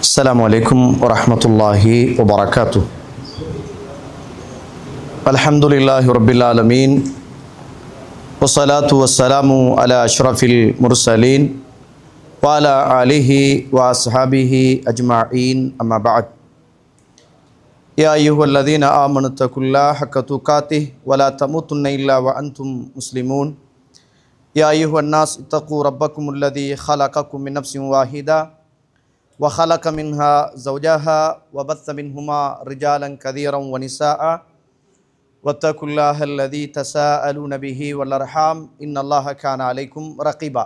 السلام عليكم ورحمة الله وبركاته. الحمد لله رب العالمين والصلاة والسلام على أشرف المرسلين وعلى آله وأصحابه أجمعين أما بعد. يا أيها الذين آمنوا اتقوا الله حق تقاته ولا تموتن إلا وأنتم مسلمون. يا أيها الناس اتقوا ربكم الذي خلقكم من نفس واحدة وخلق منها زوجها وبث منهما رجالا كثيرا ونساء واتقوا الله الذي تساءلون به والأرحام إن الله كان عليكم رقيبا.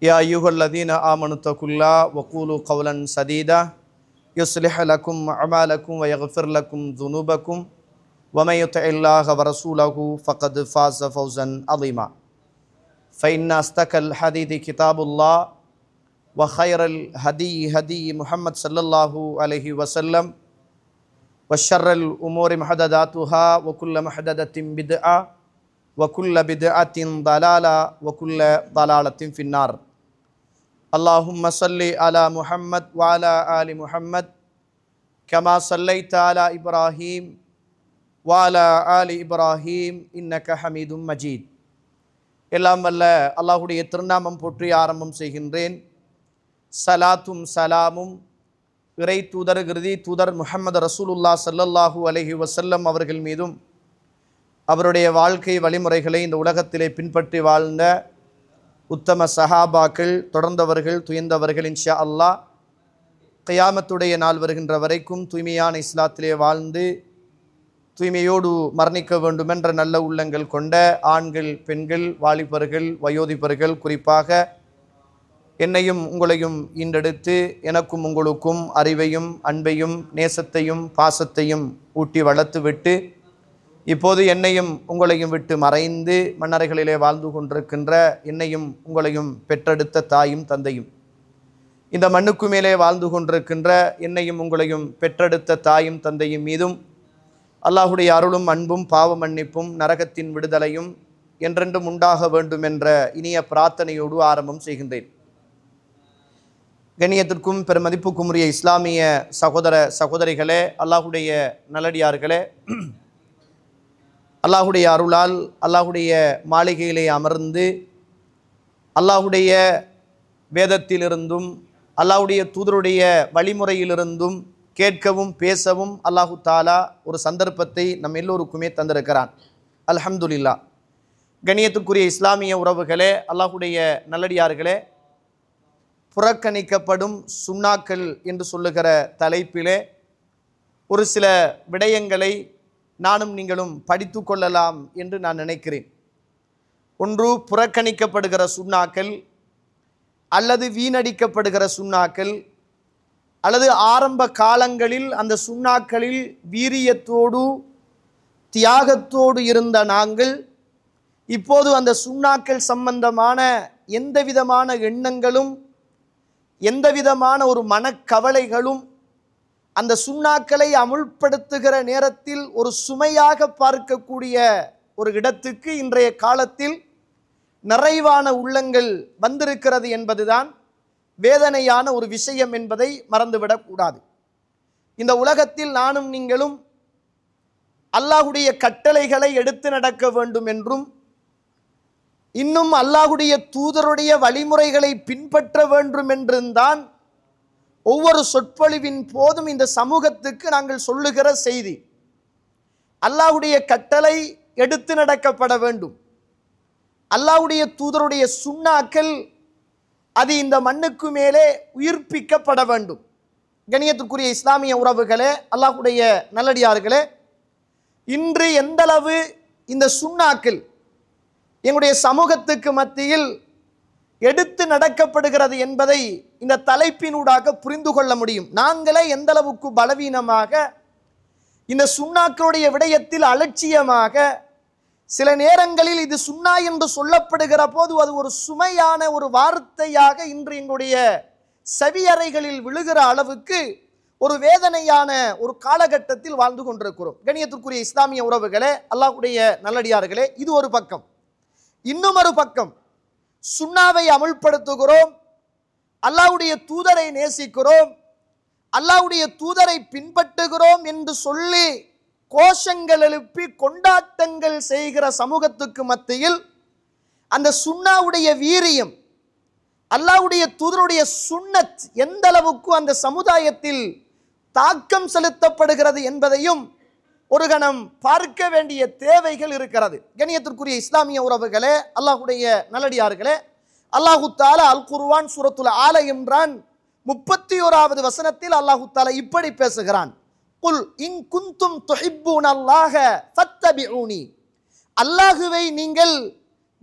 يا أيها الذين آمنوا اتقوا الله وقولوا قولا سديدا يصلح لكم أعمالكم ويغفر لكم ذنوبكم ومن يطع الله ورسوله فقد فاز فوزا عظيما. فإن أصدق الحديث كتاب الله وخير الهدي هدي محمد صلى الله عليه وسلم وشر الأمور محدثاتها وكل محدثة بدعة وكل بدعة ضلالة وكل ضلالة في النار. اللهم صل على محمد وعلى آل محمد كما صليت على إبراهيم وعلى آل إبراهيم إنك حميد مجيد. எல்லாம் வல்ல அல்லாஹ்வுடைய திருநாமம் போற்றி ஆரம்பம் செய்கின்றேன். சலாத்தும் சலாமும் இறை தூதர் கிருதி தூதர் முஹம்மது ரசூலுல்லாஹ் ஸல்லல்லாஹு அலைஹி வஸல்லம் அவர்கள் மீதும் அவருடைய வாழ்க்கை வழிமுறைகளை இந்த உலகத்திலே பின்பற்றி வாழ்ந்த உத்தம சஹாபாக்கள், தொடர்ந்தவர்கள், துயர்ந்தவர்கள் இன்ஷா அல்லாஹ் கியாமத்துடைய நாள் வருகின்ற வரைக்கும் தூய்மையான இஸ்லாத்திலே வாழ்ந்து தூய்மையோடு மரணிக்க வேண்டுமென்ற நல்ல உள்ளங்கள் கொண்ட ஆண்கள், பெண்கள், வாலிபர்கள், வயோதிபர்கள், குறிப்பாக என்னையும் உங்களையும் ஈண்டெடுத்து எனக்கும் உங்களுக்கும் அறிவையும் அன்பையும் நேசத்தையும் பாசத்தையும் ஊட்டி வளர்த்து விட்டு இப்போது என்னையும் உங்களையும் விட்டு மறைந்து மன்னரைகளிலே வாழ்ந்து கொண்டிருக்கின்ற என்னையும் உங்களையும் பெற்றெடுத்த தாயும் தந்தையும், இந்த மண்ணுக்கு மேலே வாழ்ந்து கொண்டிருக்கின்ற என்னையும் உங்களையும் பெற்றெடுத்த தாயும் தந்தையும் மீதும் அல்லாஹுடைய அருளும் அன்பும் பாவ மன்னிப்பும் நரகத்தின் விடுதலையும் என்றென்றும் உண்டாக வேண்டும் என்ற இனிய பிரார்த்தனையோடு ஆரம்பம் செய்கின்றேன். கண்ணியத்திற்கும் பெருமதிப்புக்கும் உரிய இஸ்லாமிய சகோதர சகோதரிகளே, அல்லாஹுடைய நல்லடியார்களே, அல்லாஹுடைய அருளால் அல்லாஹுடைய மாளிகையிலே அமர்ந்து அல்லாஹுடைய வேதத்திலிருந்தும் அல்லாஹுடைய தூதருடைய வழிமுறையிலிருந்தும் கேட்கவும் பேசவும் அல்லாஹு தாலா ஒரு சந்தர்ப்பத்தை நம் எல்லோருக்குமே தந்திருக்கிறான். அல்ஹம்துலில்லாஹ். கண்ணியத்துக்குரிய இஸ்லாமிய உறவுகளே, அல்லாஹுடைய நல்லடியார்களே, புறக்கணிக்கப்படும் சுன்னாக்கள் என்று சொல்லுகிற தலைப்பிலே ஒரு சில விடயங்களை நானும் நீங்களும் படித்து கொள்ளலாம் என்று நான் நினைக்கிறேன். ஒன்று, புறக்கணிக்கப்படுகிற சுன்னாக்கள் அல்லது வீணடிக்கப்படுகிற சுன்னாக்கள் அல்லது ஆரம்ப காலங்களில் அந்த சுன்னாக்களில் வீரியத்தோடு தியாகத்தோடு இருந்த நாங்கள் இப்போது அந்த சுன்னாக்கள் சம்பந்தமான எந்த விதமான எண்ணங்களும் எந்த விதமான ஒரு மனக்கவலைகளும் அந்த சுன்னாக்களை அமுல்படுத்துகிற நேரத்தில் ஒரு சுமையாக பார்க்கக்கூடிய ஒரு இடத்துக்கு இன்றைய காலத்தில் நிறைவான உள்ளங்கள் வந்திருக்கிறது என்பதுதான் வேதனையான ஒரு விஷயம் என்பதை மறந்துவிடக்கூடாது. இந்த உலகத்தில் நானும் நீங்களும் அல்லாஹுடைய கட்டளைகளை எடுத்து நடக்க வேண்டும் என்றும் இன்னும் அல்லாஹுடைய தூதருடைய வழிமுறைகளை பின்பற்ற வேண்டும் என்றுதான் ஒவ்வொரு சொற்பொழிவின் போதும் இந்த சமூகத்துக்கு நாங்கள் சொல்லுகிற செய்தி. அல்லாஹுடைய கட்டளை எடுத்து நடக்கப்பட வேண்டும். அல்லாஹுடைய தூதருடைய சுன்னாக்கள் அது இந்த மண்ணுக்கு மேலே உயிர்ப்பிக்கப்பட வேண்டும். கண்ணியத்துக்குரிய இஸ்லாமிய உறவுகளே, அல்லாஹுடைய நல்லடியார்களே, இன்று எந்தளவு இந்த சுன்னாக்கள் எங்களுடைய சமூகத்துக்கு மத்தியில் எடுத்து நடக்கப்படுகிறது என்பதை இந்த தலைப்பினூடாக புரிந்து கொள்ள முடியும். நாங்களே எந்தளவுக்கு பலவீனமாக இந்த சுன்னாக்களுடைய விடயத்தில் அலட்சியமாக, சில நேரங்களில் இது சுன்னா என்று சொல்லப்படுகிற போது அது ஒரு சுமையான ஒரு வார்த்தையாக இன்று எங்களுடைய செவியறைகளில் விழுகிற அளவுக்கு ஒரு வேதனையான ஒரு காலகட்டத்தில் வாழ்ந்து கொண்டிருக்கிறோம். கண்ணியத்திற்குரிய இஸ்லாமிய உறவுகளே, அல்லாஹ்வுடைய நல்லடியார்களே, இது ஒரு பக்கம். இன்னும் ஒரு பக்கம் சுன்னாவை அமுல்படுத்துகிறோம், அல்லாஹ்வுடைய தூதரை நேசிக்கிறோம், அல்லாஹ்வுடைய தூதரை பின்பற்றுகிறோம் என்று சொல்லி கோஷங்கள் எழுப்பி கொண்டாட்டங்கள் செய்கிற சமூகத்துக்கு மத்தியில் அந்த சுன்னாவுடைய வீரியம், அல்லாஹ்வுடைய தூதருடைய சுன்னத் எந்த அளவுக்கு அந்த சமுதாயத்தில் தாக்கம் செலுத்தப்படுகிறது என்பதையும் ஒரு கணம் பார்க்க வேண்டிய தேவைகள் இருக்கிறது. கண்ணியத்திற்குரிய இஸ்லாமிய உறவுகளே, அல்லாஹ்வுடைய நல்லடியார்களே, அல்லாஹு தஆலா அல் குர்ஆன் சூரத்துல் ஆல இம்ரான் 31வது வசனத்தில் அல்லாஹு தஆலா இப்படி பேசுகிறான். குல் இன் குன்தும் துஹிப்பூனல்லாஹ ஃபத்தபிஊனி. அல்லாஹ்வை நீங்கள்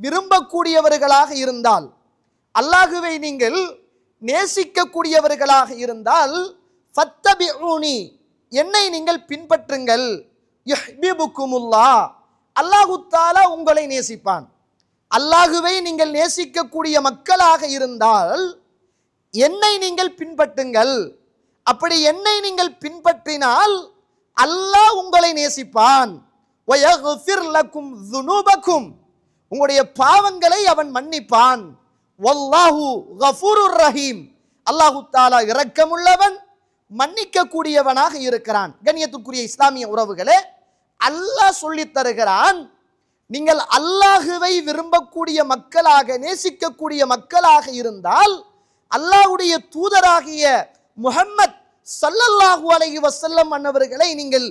விரும்பக்கூடியவர்களாக இருந்தால், அல்லாஹ்வை நீங்கள் நேசிக்கக்கூடியவர்களாக இருந்தால், ஃபத்தபிஊனி என்னை நீங்கள் பின்பற்றுங்கள். யுஹ்பிபுக்குமுல்லாஹ், அல்லாஹு தஆலா உங்களை நேசிப்பான். அல்லாஹ்வை நீங்கள் நேசிக்கக்கூடிய மக்களாக இருந்தால் என்னை நீங்கள் பின்பற்றுங்கள். அப்படி என்னை நீங்கள் பின்பற்றினால் அல்லாஹ் உங்களை நேசிப்பான். வயக்ஃபிர் லக்கும் ذுனூபக்கும், உங்களுடைய பாவங்களை அவன் மன்னிப்பான். வல்லாஹு கஃபூருர் ரஹீம், அல்லாஹு தஆலா இரக்கமுள்ளவன் மன்னிக்க கூடியவனாக இருக்கிறான். கண்ணியத்துக்குரிய இஸ்லாமிய உறவுகளே, அல்லாஹ் சொல்லித் தருகிறான், நீங்கள் அல்லாஹ்வை விரும்பக்கூடிய மக்களாக நேசிக்கக்கூடிய மக்களாக இருந்தால் அல்லாஹ்வுடைய தூதராகிய முஹம்மத் ஸல்லல்லாஹு அலைஹி வஸல்லம் அன்னவர்களை நீங்கள்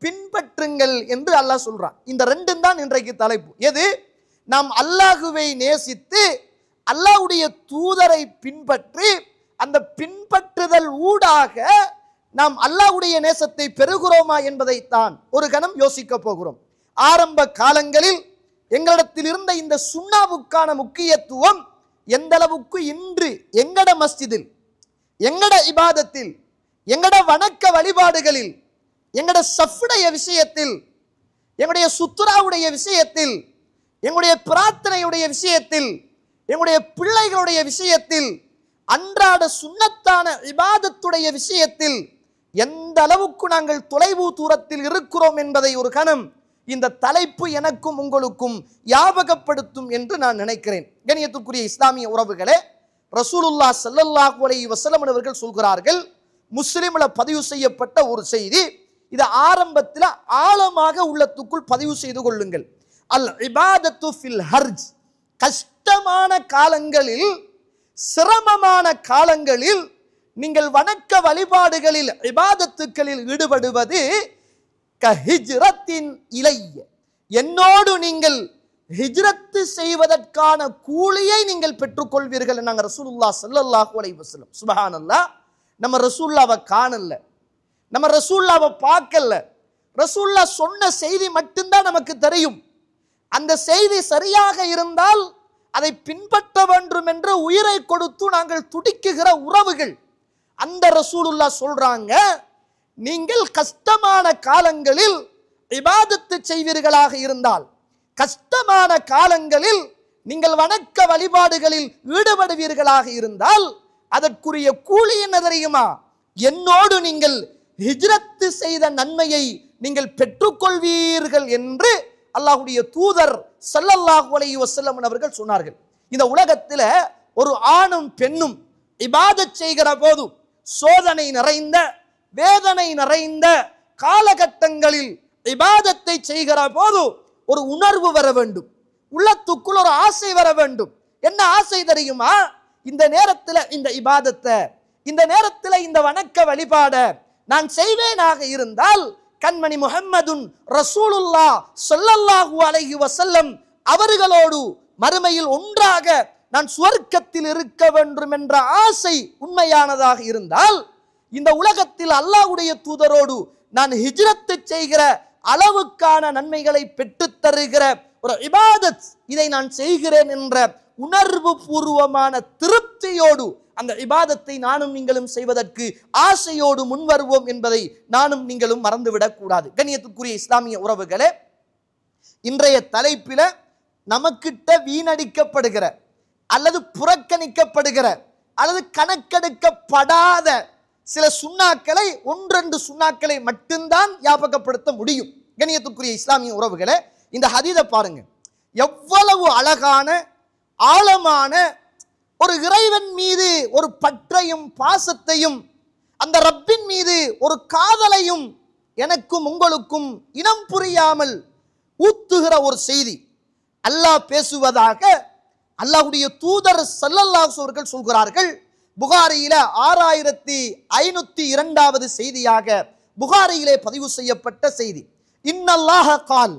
பின்பற்றுங்கள் என்று அல்லாஹ் சொல்றான். இந்த ரெண்டும் தான் இன்றைக்கு தலைப்பு. எது? நாம் அல்லாஹ்வை நேசித்து அல்லாஹ்வுடைய தூதரை பின்பற்றி அந்த பின்பற்றுதல் ஊடாக நாம் அல்லாஹ்வுடைய நேசத்தை பெறுகிறோமா என்பதைத்தான் ஒரு கணம் யோசிக்க போகிறோம். ஆரம்ப காலங்களில் எங்களிடத்தில் இருந்த இந்த சுன்னாவுக்கான முக்கியத்துவம் எந்த அளவுக்கு இன்று எங்கட மஸ்ஜிதில், எங்கட இபாதத்தில், எங்கட வணக்க வழிபாடுகளில், எங்கட சஃப்டைய விஷயத்தில், எங்களுடைய சுத்ராவுடைய விஷயத்தில், எங்களுடைய பிரார்த்தனையுடைய விஷயத்தில், எங்களுடைய பிள்ளைகளுடைய விஷயத்தில், அன்றாட சுன்னத்தான இபாதத்துடைய விஷயத்தில் எந்த அளவுக்கு நாங்கள் தொலைவு தூரத்தில் இருக்கிறோம் என்பதை ஒரு கணம் இந்த தலைப்பு எனக்கும் உங்களுக்கும் ஞாபகப்படுத்தும் என்று நான் நினைக்கிறேன். கண்ணியத்துக்குரிய இஸ்லாமிய உறவுகளே, ரசூலுல்லாஹ் ஸல்லல்லாஹு அலைஹி வஸல்லம் அவர்கள் சொல்கிறார்கள், முஸ்லிம்ல பதிவு செய்யப்பட்ட ஒரு செய்தி, இதை ஆரம்பத்தில் ஆழமாக உள்ளத்துக்குள் பதிவு செய்து கொள்ளுங்கள். அல் இபாதத்து ஃபில் ஹர்ஜ், கஷ்டமான காலங்களில், சிரமமான காலங்களில் நீங்கள் வணக்க வழிபாடுகளில் இபாதத்துக்களில் ஈடுபடுவது கஹிஜ்ரத்தின் இலைய, என்னோடு நீங்கள் ஹிஜ்ரத்து செய்வதற்கான கூலியை நீங்கள் பெற்றுக்கொள்வீர்கள் என்னாங்க ரசூலுல்லாஹ் ஸல்லல்லாஹு அலைஹி வஸல்லம். சுப்ஹானல்லாஹ், நம்ம ரசூலுல்லாஹ்வை காணல, நம்ம ரசூலுல்லாஹ்வை பார்க்கல, ரசூலுல்லாஹ் சொன்ன செய்தி மட்டும்தான் நமக்கு தெரியும். அந்த செய்தி சரியாக இருந்தால் அதை பின்பற்ற வேண்டும் என்று உயிரை கொடுத்து நாங்கள் துடிக்குகிற உறவுகள். அந்த ரசூலுல்லாஹ் சொல்றாங்க, நீங்கள் கஷ்டமான காலங்களில் இபாதத்து செய்வீர்களாக இருந்தால், கஷ்டமான காலங்களில் நீங்கள் வணக்க வழிபாடுகளில் ஈடுபடுவீர்களாக இருந்தால் அதற்குரிய கூலி என்ன தெரியுமா? என்னோடு நீங்கள் ஹிஜ்ரத்து செய்த நன்மையை நீங்கள் பெற்றுக்கொள்வீர்கள் என்று அல்லாஹ்வுடைய தூதர் ஸல்லல்லாஹு அலைஹி வஸல்லம் அவர்கள் சொன்னார்கள். இந்த உலகத்தில் ஒரு ஆணும் பெண்ணும் இபாதத் செய்கிற போது சோதனை நிறைந்த, வேதனை நிறைந்த காலகட்டங்களில் இபாதத்தை செய்கிற போது ஒரு உணர்வு வர வேண்டும், உள்ளத்துக்குள் ஒரு ஆசை வர வேண்டும். என்ன ஆசை தெரியுமா? இந்த நேரத்தில் இந்த இபாதத்தை, இந்த நேரத்தில் இந்த வணக்க வழிபாட நான் செய்வேனாக இருந்தால் கண்மணி முஹம்மதுன் ரசூலுல்லாஹ் ஸல்லல்லாஹு அலைஹி வஸல்லம் அவர்களோடு மறுமையில் ஒன்றாக நான் சுவர்க்கத்தில் இருக்க வேண்டும் என்ற ஆசை உண்மையானதாக இருந்தால், இந்த உலகத்தில் அல்லாஹ்வுடைய தூதரோடு நான் ஹிஜ்ரத்து செய்கிற அளவுக்கான நன்மைகளை பெற்றுத் தருகிற ஒரு இபாதத், இதை நான் செய்கிறேன் என்ற உணர்வு பூர்வமான திருப்தியோடு அந்த இபாதத்தை நானும் நீங்களும் செய்வதற்கு ஆசையோடு முன்வருவோம் என்பதை நானும் நீங்களும் மறந்துவிடக் கூடாது. கண்ணியத்துக்குரிய இஸ்லாமிய உறவுகளே, இன்றைய தலைப்பில நமக்கிட்ட வீணடிக்கப்படுகிற அல்லது புறக்கணிக்கப்படுகிற அல்லது கணக்கெடுக்கப்படாத சில சுன்னாக்களை, ஒன்றெண்டு சுன்னாக்களை மட்டும்தான் ஞாபகப்படுத்த முடியும். கண்ணியத்துக்குரிய இஸ்லாமிய உறவுகளே, இந்த ஹதீஸை பாருங்க, எவ்வளவு அழகான ஆழமான ஒரு இறைவன் மீது ஒரு பற்றையும் பாசத்தையும் அந்த ரப்பின் மீது ஒரு காதலையும் எனக்கும் உங்களுக்கும் இனம் புரியாமல் ஊத்துகிற ஒரு செய்தி அல்லாஹ் பேசுவதாக அல்லாஹ்வுடைய தூதர் ஸல்லல்லாஹு அலைஹி அவர்கள் சொல்கிறார்கள். புகாரியில 6502வது செய்தியாக புகாரியிலே பதிவு செய்யப்பட்ட செய்தி. இன்னல்லாஹ கால்,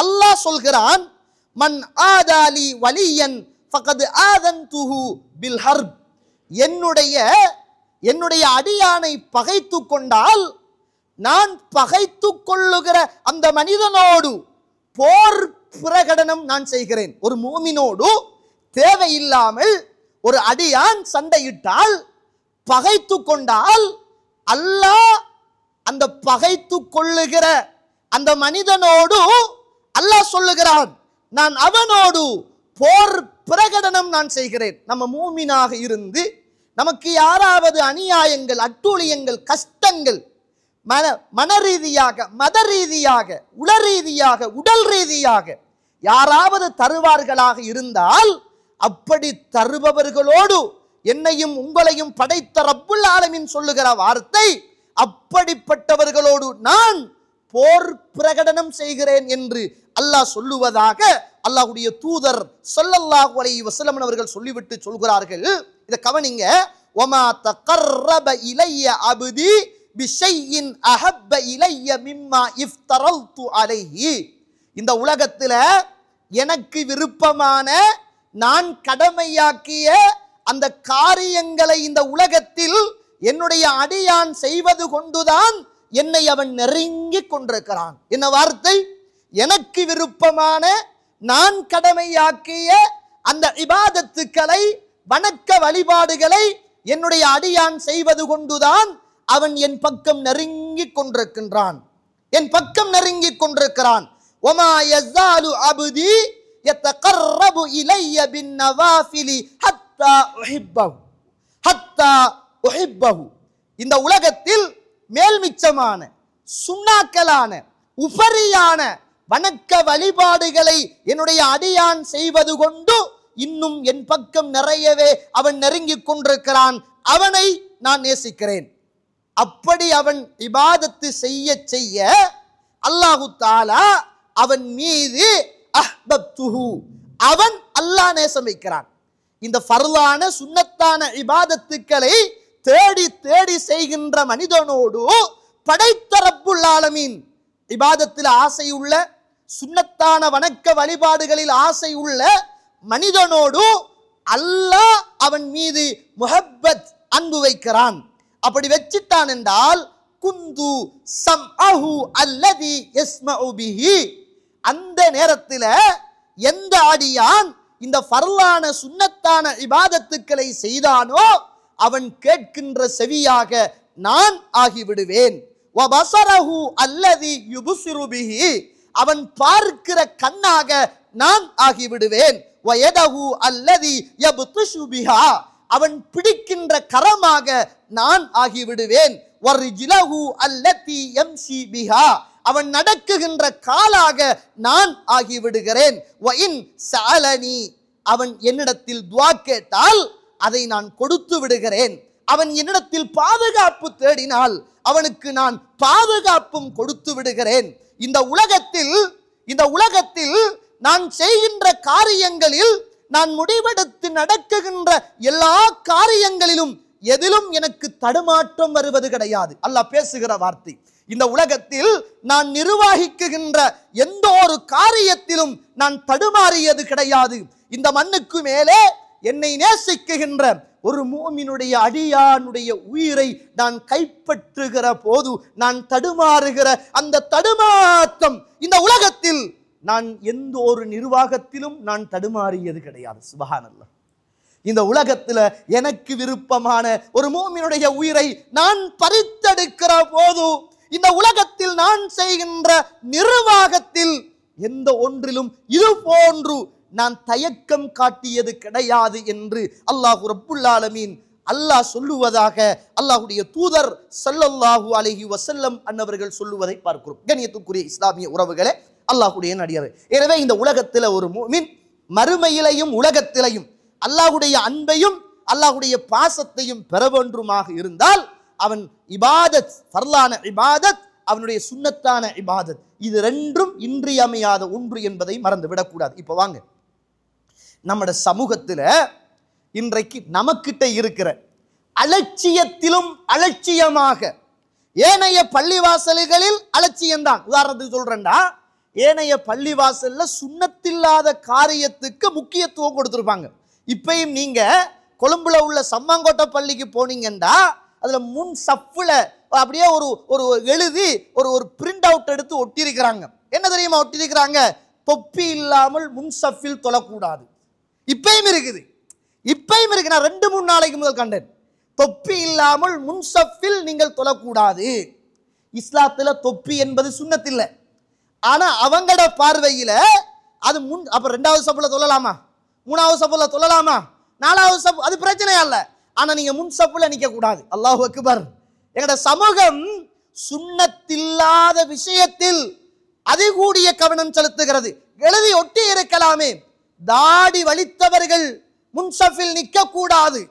அல்லாஹ் சொல்கிறான், மன் ஆதாலி வலியன் ஃபகத் ஆதன்துஹு பில் ஹர்ப். என்னுடைய அடியானை பகைத்து கொண்டால் நான் பகைத்து கொள்ளுகிற அந்த மனிதனோடு போர் பிரகடனம் நான் செய்கிறேன். ஒரு மூமினோடு தேவையில்லாமல் ஒரு அடியான் சண்டையிட்டால், பகைத்து கொண்டால், அல்லாஹ் அந்த பகைத்து கொள்ளுகிற அந்த மனிதனோடு அல்லாஹ் சொல்லுகிறான், நான் அவனோடு போர் பிரகடனம் நான் செய்கிறேன். நம்ம மூமினாக இருந்து நமக்கு யாராவது அநியாயங்கள், அட்டூழியங்கள், கஷ்டங்கள் மன ரீதியாக, மத ரீதியாக, உள ரீதியாக, உடல் ரீதியாக யாராவது தருவார்களாக இருந்தால், அப்படி தருபவர்களோடு என்னையும் உங்களையும் படைத்த ரப்புல் ஆலமீன் சொல்லுகிற வார்த்தை, அப்படிப்பட்டவர்களோடு நான் போர் பிரகடனம் செய்கிறேன் என்று அல்லாஹ் சொல்லுவதாக அல்லாஹ்வுடைய தூதர் ஸல்லல்லாஹு அலைஹி வஸல்லம் அவர்கள் சொல்லிவிட்டு சொல்கிறார்கள். இத கவனிங்க. வமா தகர்ரப இலைய அப்தி பிஷையின் அஹப்ப இலைய மிம்மா இஃப்தரல்து அலைஹி. இந்த உலகத்துல எனக்கு விருப்பமான, நான் கடமையாக்கிய அந்த காரியங்களை இந்த உலகத்தில் என்னுடைய அடியான் செய்வது கொண்டுதான் என்னை அவன் நெருங்கி கொண்டிருக்கிறான். என்ன வார்த்தை? எனக்கு விருப்பமான, நான் கடமையாக்கிய அந்த இபாதத்துக்களை, வணக்க வழிபாடுகளை என்னுடைய அடியான் செய்வது கொண்டுதான் அவன் என் பக்கம் நெருங்கி கொண்டிருக்கின்றான், என் பக்கம் நெருங்கி கொண்டிருக்கிறான். ஒமா யஸாலு அப்தி யதகர்ரபு இலைய பின்னவாஃபிலி ஹத்தா உஹிப்பஹு. இந்த உலகத்தில் மேல்மிச்சமான, சுண்ணாக்கலான, உபரியான வணக்க வழிபாடுகளை என்னுடைய அடியான் செய்வது கொண்டு இன்னும் என் பக்கம் நிறையவே அவன் நெருங்கி கொண்டிருக்கிறான், அவனை நான் நேசிக்கிறேன். அப்படி அவன் இபாதத்து செய்ய செய்ய அல்லாஹு தஆலா அவன் மீது அஹ்பப்துஹு, அவன் அல்லாஹ் நேசம் வைக்கிறான். இந்த ஃபர்லான சுன்னத்தான இபாதத்துக்களை தேடி தேடி செய்கின்ற மனிதனோடு படைத்த ரப்புல் ஆலமீன் இபாதத்தில் ஆசையுள்ள, சுன்னத்தான வணக்க வழிபாடுகளில் ஆசை உள்ள மனிதனோடு அல்லாஹ் அவன் மீது முஹப்பத், அன்பு வைக்கிறான். அப்படி வச்சிட்டான் என்றால் குந்து சம்அஹு அல்லதி யஸ்மஉ பிஹி, அந்த நேரத்தில் எந்த அடியான் இந்த ஃபர்லான சுன்னத்தான இபாதத்துக்களை செய்தானோ அவன் கேட்கின்ற செவியாக நான் ஆகிவிடுவேன். வபஸரஹு அல்லதி யுப்ஸிரு பிஹி, அவன் பார்க்கிற கண்ணாக நான் ஆகிவிடுவேன். வயதஹு அல்லதி யப்திஷு பிஹா, அவன் பிடிக்கின்ற கரமாக நான் ஆகிவிடுவேன். வர்ஜிலஹு அல்லதி யம்ஷி பிஹா, அவன் நடக்குகின்ற காலாக நான் ஆகிவிடுகிறேன். வஇன் சஅலனி, அவன் என்னிடத்தில் துஆ கேட்டால் அதை நான் கொடுத்து விடுகிறேன். அவன் என்னிடத்தில் பாதுகாப்பு தேடினால் அவனுக்கு நான் பாதுகாப்பும் கொடுத்து விடுகிறேன். இந்த உலகத்தில் நான் செய்கின்ற காரியங்களில், நான் முடிவெடுத்து நடக்குகின்ற எல்லா காரியங்களிலும் எதிலும் எனக்கு தடுமாற்றம் வருவது கிடையாது. அல்லாஹ் பேசுகிற வார்த்தை. இந்த உலகத்தில் நான் நிர்வகிக்குகின்ற எந்த ஒரு காரியத்திலும் நான் தடுமாறியது கிடையாது. இந்த மண்ணுக்கு மேலே என்னை நேசிக்குகின்ற ஒரு மூமினுடைய அடியானுடைய உயிரை நான் கைப்பற்றுகிற போது நான் தடுமாறுகிற அந்த தடுமாற்றம், இந்த உலகத்தில் நான் எந்த ஒரு நிர்வாகத்திலும் நான் தடுமாறியது கிடையாது. சுப்ஹானல்லாஹ். இந்த உலகத்தில் எனக்கு விருப்பமான ஒரு மூமினுடைய உயிரை நான் பறித்தெடுக்கிற போது, இந்த உலகத்தில் நான் செய்கின்ற நிர்வாகத்தில் எந்த ஒன்றிலும் இது போன்று நான் தயக்கம் காட்டியது கிடையாது என்று அல்லாஹ் ரப்புல் ஆலமீன் அல்லாஹ் சொல்லுவதாக அல்லாஹ்வுடைய தூதர் ஸல்லல்லாஹு அலைஹி வஸல்லம் அன்னவர்கள் சொல்லுவதை பார்க்கிறோம். கண்ணியத்துக்குரிய இஸ்லாமிய உறவுகளே, அல்லாஹ்வுடைய நடிகர். எனவே இந்த உலகத்தில் ஒரு முஃமின் மறுமையிலையும் உலகத்திலையும் அல்லாஹ்வுடைய அன்பையும் அல்லாஹ்வுடைய பாசத்தையும் பெற வேண்டுமாக இருந்தால் அவன் இபாதத், ஃபர்லான இபாதத், அவனுடைய சுன்னத்தான இபாதத், இது ரெண்டும் இன்றியமையாத ஒன்று என்பதை மறந்து விடக்கூடாது. இப்போ வாங்க, நம்முடைய சமூகத்தில் இன்றைக்கு நமக்கிட்ட இருக்கிற அலட்சியத்திலும் அலட்சியமாக, ஏனைய பள்ளிவாசல்களில் அலட்சியம்தான். உதாரணத்துக்கு சொல்றேன்டா, ஏனைய பள்ளிவாசல்ல சுன்னத்தில்லாத காரியத்துக்கு முக்கியத்துவம் கொடுத்திருப்பாங்க. இப்பயும் நீங்க கொழும்புல உள்ள சம்மாங்கோட்டை பள்ளிக்கு போனீங்கன்னா அதுல முன் சஃப்ல அப்படியே ஒரு எழுதி ஒரு பிரிண்ட் அவுட் எடுத்து ஒட்டியிருக்கிறாங்க. என்ன தெரியுமா ஒட்டியிருக்கிறாங்க? தொப்பி இல்லாமல் முன் சஃபில் தொழக்கூடாது. இப்பயும் இருக்குது, இப்பயும் இருக்கு. நான் 2-3 நாளைக்கு முதல் கண்டேன். தொப்பி இல்லாமல் முன் சஃபில் நீங்கள் தொழக்கூடாது. இஸ்லாத்துல தொப்பி என்பது சுன்னத்தில்லை. ஆனா அவங்களோட பார்வையில அது முன். அப்ப 2வது சஃப்ல தொழலாமா? 3வது சஃப்ல தொழலாமா? 4வது சஃப் அது பிரச்சனையா இல்ல. ஆனா நீங்க முன் சஃப்ல நிக்க கூடாது. அல்லாஹு அக்பர். எங்கட சமூகம் சுன்னத்தில்லாத விஷயத்தில் அதிகூடிய கவனம் செலுத்துகிறது. எழுதி ஒட்டி இருக்கலாமே, தாடி வலித்தவர்கள் முன் சஃபில் நிக்க கூடாது,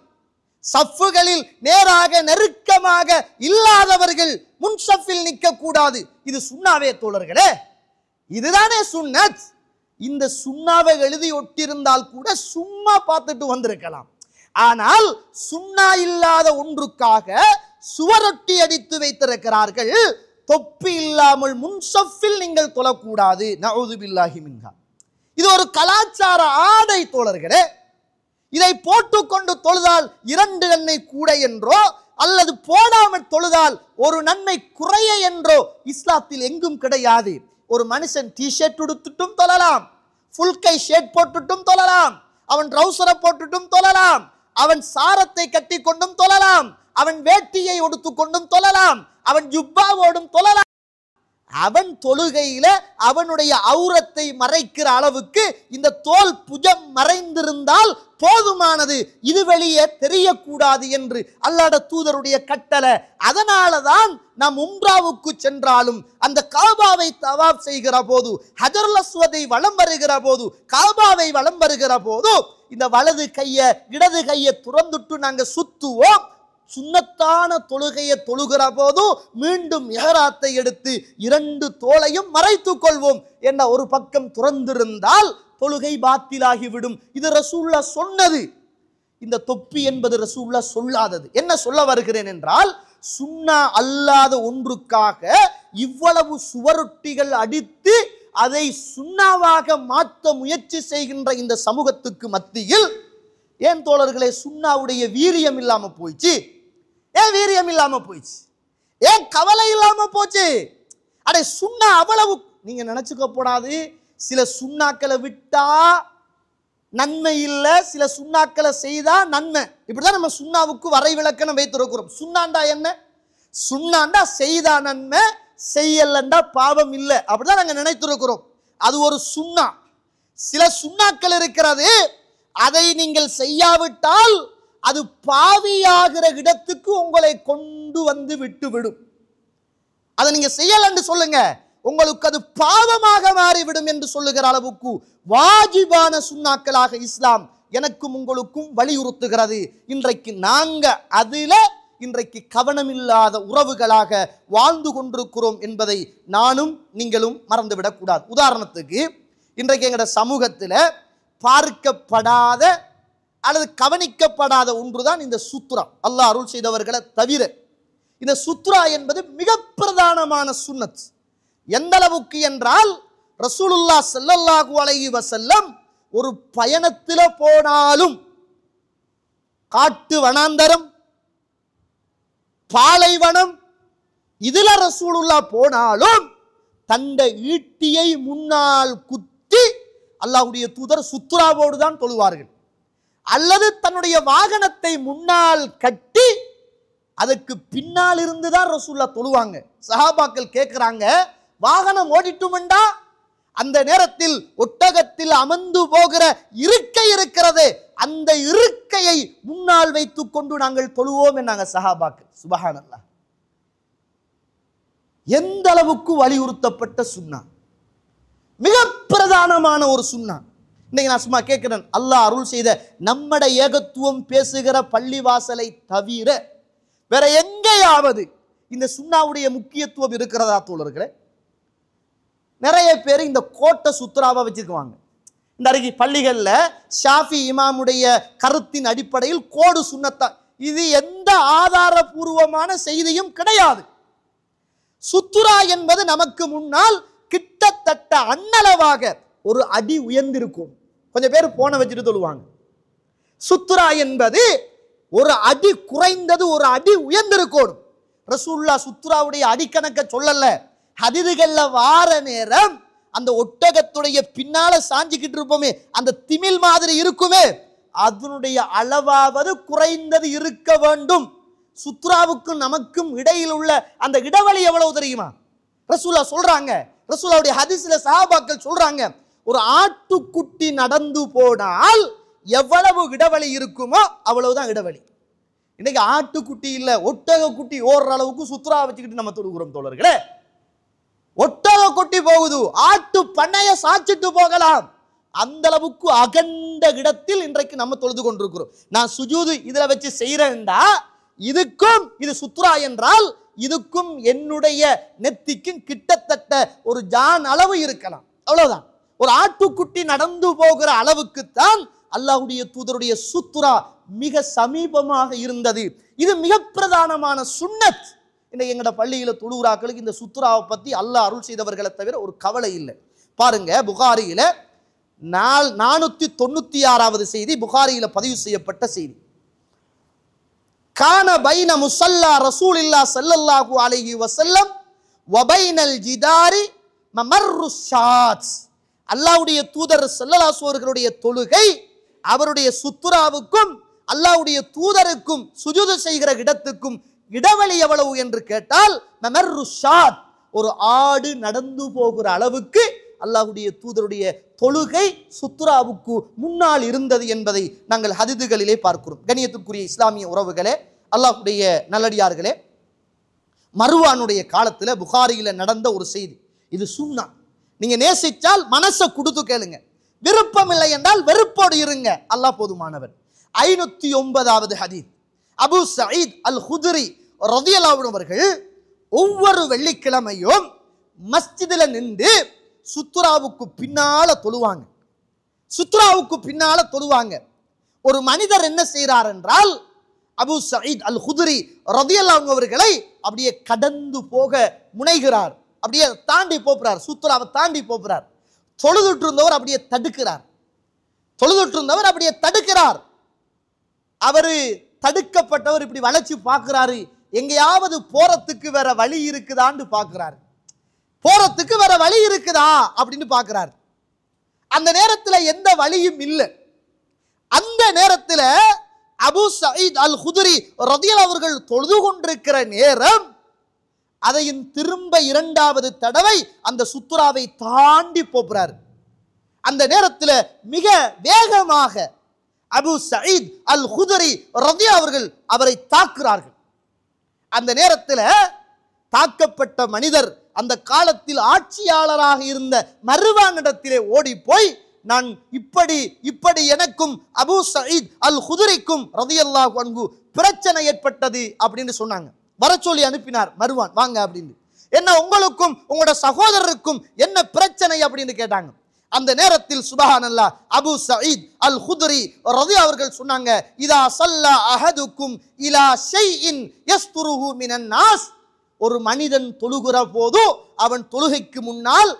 சஃப்புகளில் நேராக நெருக்கமாக இல்லாதவர்கள் முன் சஃபில் நிக்க கூடாது. இது சுன்னாவே தோழர்களே, இதுதானே சுன்னத். இந்த சுன்னாவை எழுதி ஒட்டியிருந்தால் கூட சும்மா பார்த்துட்டு வந்திருக்கலாம். ஆனால் சுன்னா இல்லாத ஒன்றுக்காக சுவரொட்டி அடித்து வைத்திருக்கிறார்கள். தொப்பி இல்லாமல் முன் சஃபில் நீங்கள் தொழக்கூடாது. நஊது பில்லாஹி மின்ஹா. இது ஒரு கலாச்சார ஆடை தோழர்களே. இதை போட்டுக்கொண்டு தொழுதால் 2 நன்மை கூட என்றோ அல்லது போடாமல் தொழுதால் 1 நன்மை குறைய என்றோ இஸ்லாத்தில் எங்கும் கிடையாது. ஒரு மனுஷன் டி-ஷர்ட் உடுத்துட்டும் தொழலாம், ஃபுல் கை ஷர்ட் போட்டுட்டும் தொழலாம், அவன் ட்ரௌசரை போட்டுட்டும் தொழலாம், அவன் சாரத்தை கட்டி கொண்டும் தொழலாம், அவன் வேட்டியை உடுத்து கொண்டும் தொழலாம், அவன் ஜுப்பாவோடும் தொழலாம். அவன் தொழுகையில அவனுடைய ஔரத்தை மறைக்கிற அளவுக்கு இந்த தோல் புஜம் மறைந்திருந்தால் போதுமானது, இது வெளியே தெரியக்கூடாது என்று அல்லாஹ்வுடைய தூதருடைய கட்டளை. அதனாலதான் நாம் உம்ராவுக்கு சென்றாலும் அந்த காபாவை தவாப் செய்கிற போது, ஹஜருல் அஸ்வதை வலம் வருகிற போது, காபாவை வலம் வருகிற போது இந்த வலது கைய இடது கையை துறந்துட்டு நாங்க சுத்துவோம். சுன்னத்தான தொழுகையை தொழுகிற போது மீண்டும் இஹ்ராத்தை எடுத்து 2 தோளையும் மறைத்துக் கொள்வோம். என்ன, ஒரு பக்கம் துறந்திருந்தால் தொழுகை பாத்திலாகிவிடும். இது ரசூலுல்லாஹ் சொன்னது. இந்த தொப்பி என்பது ரசூலுல்லாஹ் சொல்லாதது. என்ன சொல்ல வருகிறேன் என்றால், சுன்னா அல்லாத ஒன்றுக்காக இவ்வளவு சுவரொட்டிகள் அடித்து அதை சுன்னாவாக மாற்ற முயற்சி செய்கின்ற இந்த சமூகத்துக்கு மத்தியில் ஏன் தோழர்களே சுன்னாவுடைய வீரியம் இல்லாம போயிடுச்சு? ஏன் வீரியம் இல்லாம போயிடுச்சு? ஏன் கவலை இல்லாம போச்சு? அடே சுன்னா அவ்வளவு நீங்க நினைச்சுக்க போடாது. சில சுண்ணாக்களை விட்டா நன்மை இல்லை, சில சுண்ணாக்களை செய்தா நன்மை. இப்படிதான் நம்ம சுண்ணாவுக்கு வரை விளக்கணம் வைத்திருக்கிறோம். சுண்ணாண்டா என்ன? சுண்ணாண்டா செய்தா நன்மை, செய்யலண்டா பாவம் இல்லை, அப்படிதான் நாங்க நினைத்திருக்கிறோம். அது ஒரு சுண்ணா. சில சுண்ணாக்கள் இருக்கிறது, அதை நீங்கள் செய்யாவிட்டால் அது பாவியாகிற இடத்துக்கு உங்களை கொண்டு வந்து விட்டுவிடும். அதை நீங்க செய்யலன்னு சொல்லுங்க, உங்களுக்கு அது பாவமாக மாறிவிடும் என்று சொல்லுகிற அளவுக்கு வாஜிபான சுண்ணாக்களாக இஸ்லாம் எனக்கும் உங்களுக்கும் வலியுறுத்துகிறது. இன்றைக்கு நாங்க அதில இன்றைக்கு கவனமில்லாத உறவுகளாக வாழ்ந்து கொண்டிருக்கிறோம் என்பதை நானும் நீங்களும் மறந்துவிடக் கூடாது. உதாரணத்துக்கு இன்றைக்கு எங்களோட சமூகத்தில் பார்க்கப்படாத அல்லது கவனிக்கப்படாத ஒன்றுதான் இந்த சுத்ரா. அல்லாஹ் அருள் செய்தவர்களை தவிர இந்த சுத்ரா என்பது மிக பிரதானமான சுன்னத். எந்த அளவுக்கு என்றால், ரசூலுல்லாஹ் ஸல்லல்லாஹு அலைஹி வஸல்லம் ஒரு பயணத்தில் போனாலும், காட்டு வனாந்தரம், பாலைவனம், இதுல ரசூலுல்லாஹ் போனாலும் தந்த ஈட்டியை முன்னால் குத்தி அல்லாஹ்வுடைய தூதர் சுத்ராவோடு தான் தொழுவார்கள். அல்லது தன்னுடைய வாகனத்தை முன்னால் கட்டி அதுக்கு பின்னால் இருந்துதான் ரசூலுல்லாஹ் தொழுவாங்க. சஹாபாக்கள் கேட்கிறாங்க, வாகனம் ஓடிட்டுமெண்டா அந்த நேரத்தில் ஒட்டகத்தில் அமர்ந்து போகிற இருக்கை இருக்கிறது, அந்த இருக்கையை முன்னால் வைத்துக் கொண்டு நாங்கள் தொழுவோம் என்னாங்க சஹாபாக்கள். சுபஹானல்லாஹ். எந்த அளவுக்கு வலியுறுத்தப்பட்ட சுன்னா, மிக பிரதானமான ஒரு சுன்னா. இன்னைக்கு நான் சும்மா கேட்கிறேன், அல்லாஹ் அருள் செய்த நம்மட ஏகத்துவம் பேசுகிற பள்ளிவாசலை தவிர வேற எங்கேயாவது இந்த சுன்னாவுடைய முக்கியத்துவம் இருக்கிறதா தோழர்களே? நிறைய பேர் இந்த கோட்டை சுத்ராவா வச்சிருக்குவாங்க. இந்த அருகே பள்ளிகளில் ஷாஃபி இமாமுடைய கருத்தின் அடிப்படையில் கோடு சுன்னத்தா, இது எந்த ஆதாரபூர்வமான செய்தியும் கிடையாது. சுத்துரா என்பது நமக்கு முன்னால் கிட்டத்தட்ட அன்னளவாக ஒரு அடி உயர்ந்திருக்கும். கொஞ்சம் பேர் போன வச்சுட்டு சொல்லுவாங்க, சுத்துரா என்பது ஒரு அடி குறைந்தது ஒரு அடி உயர்ந்திருக்கும். ரசூலுல்லாஹ் சுத்துராவுடைய அடிக்கணக்க சொல்லல. ஹதீதுகள்ல வார நேரம் அந்த ஒட்டகத்துடைய பின்னால சாஞ்சிக்கிட்டு இருப்போமே, அந்த திமில் மாதிரி இருக்குமே, அதனுடைய அளவாவது குறைந்தது இருக்க வேண்டும். சுத்ராவுக்கும் நமக்கும் இடையில் உள்ள அந்த இடைவெளி எவ்வளவு தெரியுமா? ரசூலுல்லாஹ் சொல்றாங்க, ரசூலுல்லாஹ்வுடைய ஹதீஸ்ல சஹாபாக்கள் சொல்றாங்க, ஒரு ஆட்டுக்குட்டி நடந்து போனால் எவ்வளவு இடைவெளி இருக்குமோ அவ்வளவுதான் இடைவெளி. இன்னைக்கு ஆட்டுக்குட்டி இல்ல, ஒட்டக குட்டி ஓடுற அளவுக்கு சுத்ரா வச்சுக்கிட்டு நம்ம தொழுகிறோம் தோழர்களே. ஒட்டக குட்டி போகுது, ஆட்டு பண்ணைய சாச்சிட்டு போகலாம், அந்த அளவுக்கு அகண்ட இடத்தில் இன்றைக்கு நம்ம தொழுது கொண்டிருக்கிறோம். நான் சுஜூது இதுல வச்சு செய்யறேன்டா, இதுக்கும் இது சுத்ரா என்றால் இதுக்கும் என்னுடைய நெத்திக்கும் கிட்டத்தட்ட ஒரு ஜான் அளவு இருக்கலாம், அவ்வளவுதான். ஒரு ஆட்டுக்குட்டி நடந்து போகிற அளவுக்குத்தான் அல்லாஹ்வுடைய தூதருடைய சுத்ரா மிக சமீபமாக இருந்தது. இது மிக பிரதானமான சுன்னத். இன்னைக்கு எங்கட பள்ளியில தொழுகிறாக்களுக்கு இந்த சுத்ராவை பத்தி அல்லாஹ் அருள் செய்தவர்களை தவிர ஒரு கவலை இல்லை. பாருங்க, புகாரியில 496வது செய்தி, புகாரியில பதிவு செய்யப்பட்ட செய்தி. கான பைன முஸல்லா ரசூலில்லாஹ் ஸல்லல்லாஹு அலைஹி வஸல்லம் வ பைனல் ஜிதாரி மமர்ரு ஷாத். அல்லாஹ்வுடைய தூதர் ஸல்லல்லாஹு அலைஹி அவர்களுடைய தொழுகை, அவருடைய சுத்ராவுக்கும் அல்லாஹ்வுடைய தூதருக்கும் சுஜூது செய்கிற இடத்துக்கும் இடைவெளி எவ்வளவு என்று கேட்டால் மமர்ரு ஷாத், ஒரு ஆடு நடந்து போகிற அளவுக்கு அல்லாஹ்வுடைய தூதருடைய தொழுகை சுத்ராவுக்கு முன்னால் இருந்தது என்பதை நாங்கள் ஹதீதுகளிலே பார்க்கிறோம். கண்ணியத்துக்குரிய இஸ்லாமிய உறவுகளே, அல்லாஹ்வுடைய நல்லடியார்களே, மர்வானுடைய காலத்துல புகாரியில நடந்த ஒரு செய்தி. இது சுன்னா. நீங்க நேசிச்சால் மனசை கொடுத்து கேளுங்க, விருப்பம் இல்லை என்றால் வெறுப்போடு இருங்க, அல்லாஹ் போதுமானவன். 509வது ஹதீஸ். அபு சயீத் அல் ஹுத்ரி ரலியல்லாஹு அன்ஹு அவர்கள் ஒவ்வொரு வெள்ளிக்கிழமையும் மஸ்ஜிதில் நின்று சுத்ராவுக்கு பின்னால தொழுவாங்க. சுத்ராவுக்கு பின்னால தொழுவாங்க. ஒரு மனிதர் என்ன செய்கிறார் என்றால், அபு சயீத் அல் ஹுத்ரி ரலியல்லாஹு அன்ஹு அவர்களை அப்படியே கடந்து போக முனைகிறார், அப்படியே தாண்டி போகிறார், சுத்ராவை தாண்டி போகிறார். தொழுதுட்டு இருந்தவர் அப்படியே தடுக்கிறார், தொழுதுட்டு இருந்தவர் அப்படியே தடுக்கிறார். அவரு தடுக்கப்பட்டவர் இப்படி வளைச்சு பார்க்கிறாரு, எங்கேயாவது போறதுக்கு வேற வழி இருக்குதான்னு பார்க்கிறாரு, போறதுக்கு வேற வழி இருக்குதா அப்படின்னு பார்க்கிறார். அந்த நேரத்தில் எந்த வழியும் இல்லை. அந்த நேரத்தில் அபு சயீத் அல் ஹுத்ரி ரலியல்லாஹு அவர்கள் தொழுது கொண்டிருக்கிற நேரம், அதையும் திரும்ப 2வது தடவை அந்த சுத்ராவை தாண்டி போகிறார். அந்த நேரத்தில் மிக வேகமாக அபு சயீத் அல் ஹுத்ரி ரலியல்லாஹு அவர்கள் அவரை தாக்குகிறார்கள். அந்த நேரத்தில் தாக்கப்பட்ட மனிதர் அந்த காலத்தில் ஆட்சியாளராக இருந்த மர்வானிடத்திலே ஓடி போய், நான் இப்படி எனக்கும் அபு சயீத் அல் ஹுத்ரிக்கும் ரலியல்லாஹு அன்ஹு பிரச்சனை ஏற்பட்டது அப்படின்னு சொன்னாங்க. வர சொல்லி அனுப்பினார் மர்வான், வாங்க அப்படின்னு. என்ன உங்களுக்கும் உங்களோட சகோதரருக்கும் என்ன பிரச்சனை அப்படின்னு கேட்டாங்க. அந்த நேரத்தில் சுப்ஹானல்லாஹ் அபு சயீத் அல் ஹுத்ரி ரலியல்லாஹு அவர்கள் சொன்னாங்க, இதா ஸல்லா அஹதுக்கும் இலா ஷைஇன் யஸ்துருஹு மினன் நாஸ், ஒரு மனிதன் தொழுகிற போது அவன் தொழுகைக்கு முன்னால்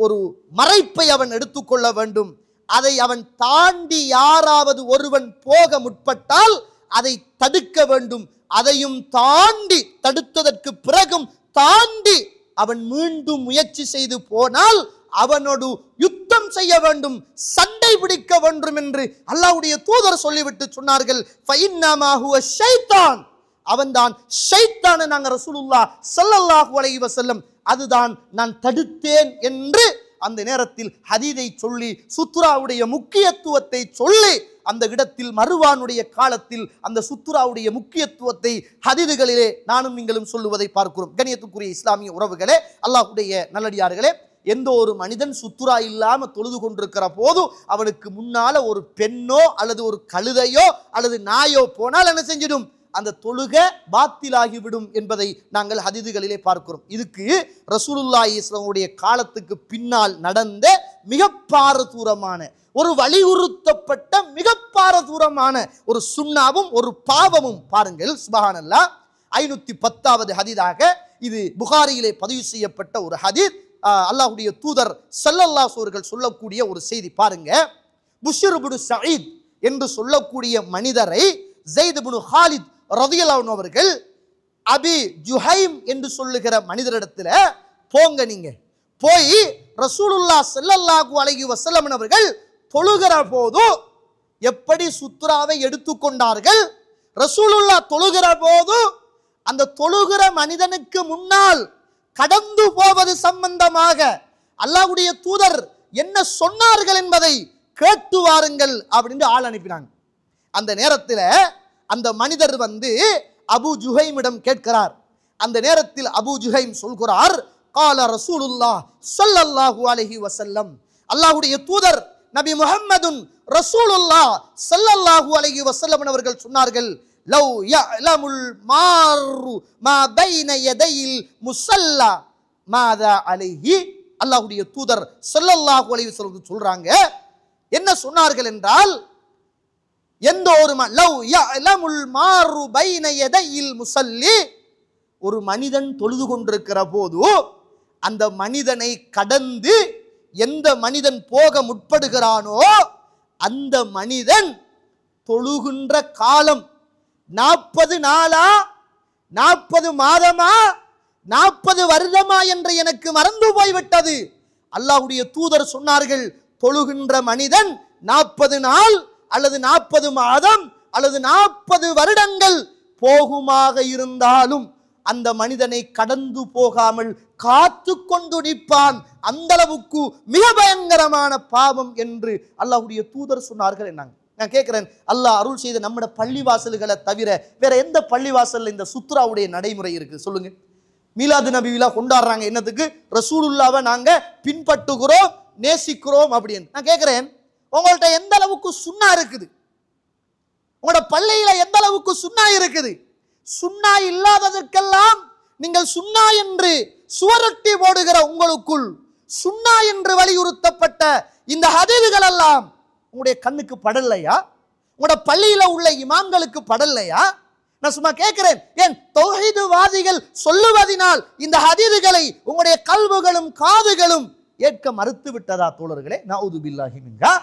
ஒரு மறைப்பை அவன் எடுத்துக்கொள்ள வேண்டும். அதை அவன் தாண்டி யாராவது ஒருவன் போக முற்பட்டால் அதை தடுக்க வேண்டும். அதையும் தாண்டி தடுத்ததற்கு பிறகும் தாண்டி அவன் மீண்டும் முயற்சி செய்து போனால் அவனோடு யுத்தம் செய்ய வேண்டும், சண்டை பிடிக்க வேண்டும் என்று அல்லாஹ்வுடைய தூதர் சொல்லிவிட்டு சொன்னார்கள். ஃபஇன்னமா ஹுவ ஷைத்தான், அவன்தான் ஷைத்தான். நாங்கள் ரசூலுல்லாஹ் ஸல்லல்லாஹு அலைஹி வஸல்லம் அதுதான் நான் தடுத்தேன் என்று அந்த நேரத்தில் ஹதீதை சொல்லி சுத்ராவுடைய முக்கியத்துவத்தை சொல்லி அந்த இடத்தில் மர்வானுடைய காலத்தில் அந்த சுத்ராவுடைய முக்கியத்துவத்தை ஹதீதுகளிலே நானும் நீங்களும் சொல்லுவதை பார்க்கிறோம். கண்ணியத்துக்குரிய இஸ்லாமிய உறவுகளே, அல்லாஹ்வுடைய நல்லடியார்களே, எந்த ஒரு மனிதன் சுத்துரா இல்லாம தொழுது கொண்டிருக்கிற போது அவனுக்கு முன்னால ஒரு பெண்ணோ அல்லது ஒரு கழுதையோ அல்லது நாயோ போனால் என்ன செஞ்சிடும்? அந்த தொழுகை பாத்திலாகிவிடும் என்பதை நாங்கள் ஹதீதுகளிலே பார்க்கிறோம். இதுக்கு ரசூலுல்லாஹி ஸல்லல்லாஹு காலத்துக்கு பின்னால் நடந்த மிக பாரதூரமான ஒரு வலியுறுத்தப்பட்ட மிக பாரதூரமான ஒரு சுன்னாவும் ஒரு பாவமும் பாருங்கள். சுப்ஹானல்லாஹ். 510வது ஹதீதாக இது புகாரியிலே பதிவு செய்யப்பட்ட ஒரு ஹதீத். அல்லாஹ்வுடைய தூதர் ஸல்லல்லாஹு அலைஹி வஸல்லம் சொல்லக்கூடிய ஒரு செய்தி பாருங்க. புஷ்ர் இப்னு சயீத் என்று சொல்லக்கூடிய மனிதரை ஸைத் இப்னு ஹாலித் ரலியல்லாஹு அன்ஹு அவர்கள் அபி ஜுஹைம் என்று சொல்லுகிற மனிதரிடத்துல போங்க, நீங்க போய் ரசூலுல்லாஹ் ஸல்லல்லாஹு அலைஹி வஸல்லம் அவர்கள் தொழுகிற போது எப்படி சுத்ராவை எடுத்துக்கொண்டார்கள், ரசூலுல்லாஹ் தொழுகிற போது அந்த தொழுகிற மனிதனுக்கு முன்னால் கடந்து போவது சம்பந்தமாக அல்லாஹ்வுடைய தூதர் என்ன சொன்னார்கள் என்பதை கேட்டு வாருங்கள் அப்படின்னு ஆள் அனுப்பினாங்க. அந்த நேரத்தில் அந்த மனிதர் வந்து அபு ஜுஹைமிடம் கேட்கிறார். அந்த நேரத்தில் அபு ஜுஹைம் சொல்கிறார், கால ரசூலுல்லாஹ் ஸல்லல்லாஹு அலைஹி வஸல்லம், அல்லாஹ்வுடைய தூதர் நபி முஹம்மதுன் ரசூலுல்லாஹ் ஸல்லல்லாஹு அலைஹி வஸல்லம் அவர்கள் சொன்னார்கள், லவ் யஅலமுல் மாரு மா பைன யதையில் முஸல்லா மாதா அலைஹி. அல்லாஹ்வுடைய தூதர் ஸல்லல்லாஹு அலைஹி வஸல்லம் சொல்றாங்க, என்ன சொன்னார்கள் என்றால், எந்த ஒரு லவ் யஅலமுல் மாரு பைன யதையில் முஸல்லி, ஒரு மனிதன் தொழுது கொண்டிருக்கிற போது அந்த மனிதனை கடந்து எந்த மனிதன் போக முற்படுகிறானோ அந்த மனிதன் தொழுகின்ற காலம் 40 நாளா 40 மாதமா 40 வருடமா என்று எனக்கு மறந்து போய்விட்டது. அல்லாஹ்வுடைய தூதர் சொன்னார்கள், தொழுகின்ற மனிதன் 40 நாள் அல்லது 40 மாதம் அல்லது 40 வருடங்கள் போகுமாக இருந்தாலும் அந்த மனிதனை கடந்து போகாமல் காத்து கொண்டு நிற்பான். அந்த அளவுக்கு மிக பயங்கரமான பாவம் என்று அல்லாஹ்வுடைய தூதர் சொன்னார்கள். என்னாங்க நான் கேட்கிறேன், அல்லாஹ் அருள் செய்த நம்முடைய பள்ளிவாசல்களை தவிர வேற எந்த பள்ளிவாசல்ல இந்த சுத்ராவுடைய நடைமுறை இருக்கு சொல்லுங்க? மீலாது நபி விழா கொண்டாடுறாங்க, என்னத்துக்கு? ரசூலுல்லாவை நாங்க பின்பற்றுகிறோம், நேசிக்கிறோம் அப்படின்னு. நான் கேட்கிறேன், உங்கள்ட்ட எந்த அளவுக்கு சுன்னா இருக்குது? உங்களோட பள்ளியில எந்த அளவுக்கு சுன்னா இருக்குது? சுன்னா இல்லாததற்கெல்லாம் நீங்கள் சுன்னா என்று சுவரொட்டி போடுகிற உங்களுக்குள் சுன்னா என்று வலியுறுத்தப்பட்ட இந்த ஹதீதுகள் எல்லாம் உங்களுடைய கண்ணுக்கு படலையா? உங்களோட பள்ளியில உள்ள இமாம்களுக்கு படலையா? நான் சும்மா கேட்கிறேன், ஏன் தௌஹீதுவாதிகள் சொல்லுவதினால் இந்த ஹதீதுகளை உங்களுடைய கல்வுகளும் காதுகளும் ஏற்க மறுத்து விட்டதா தோழர்களே? நஊது பில்லாஹி மின்ஹா.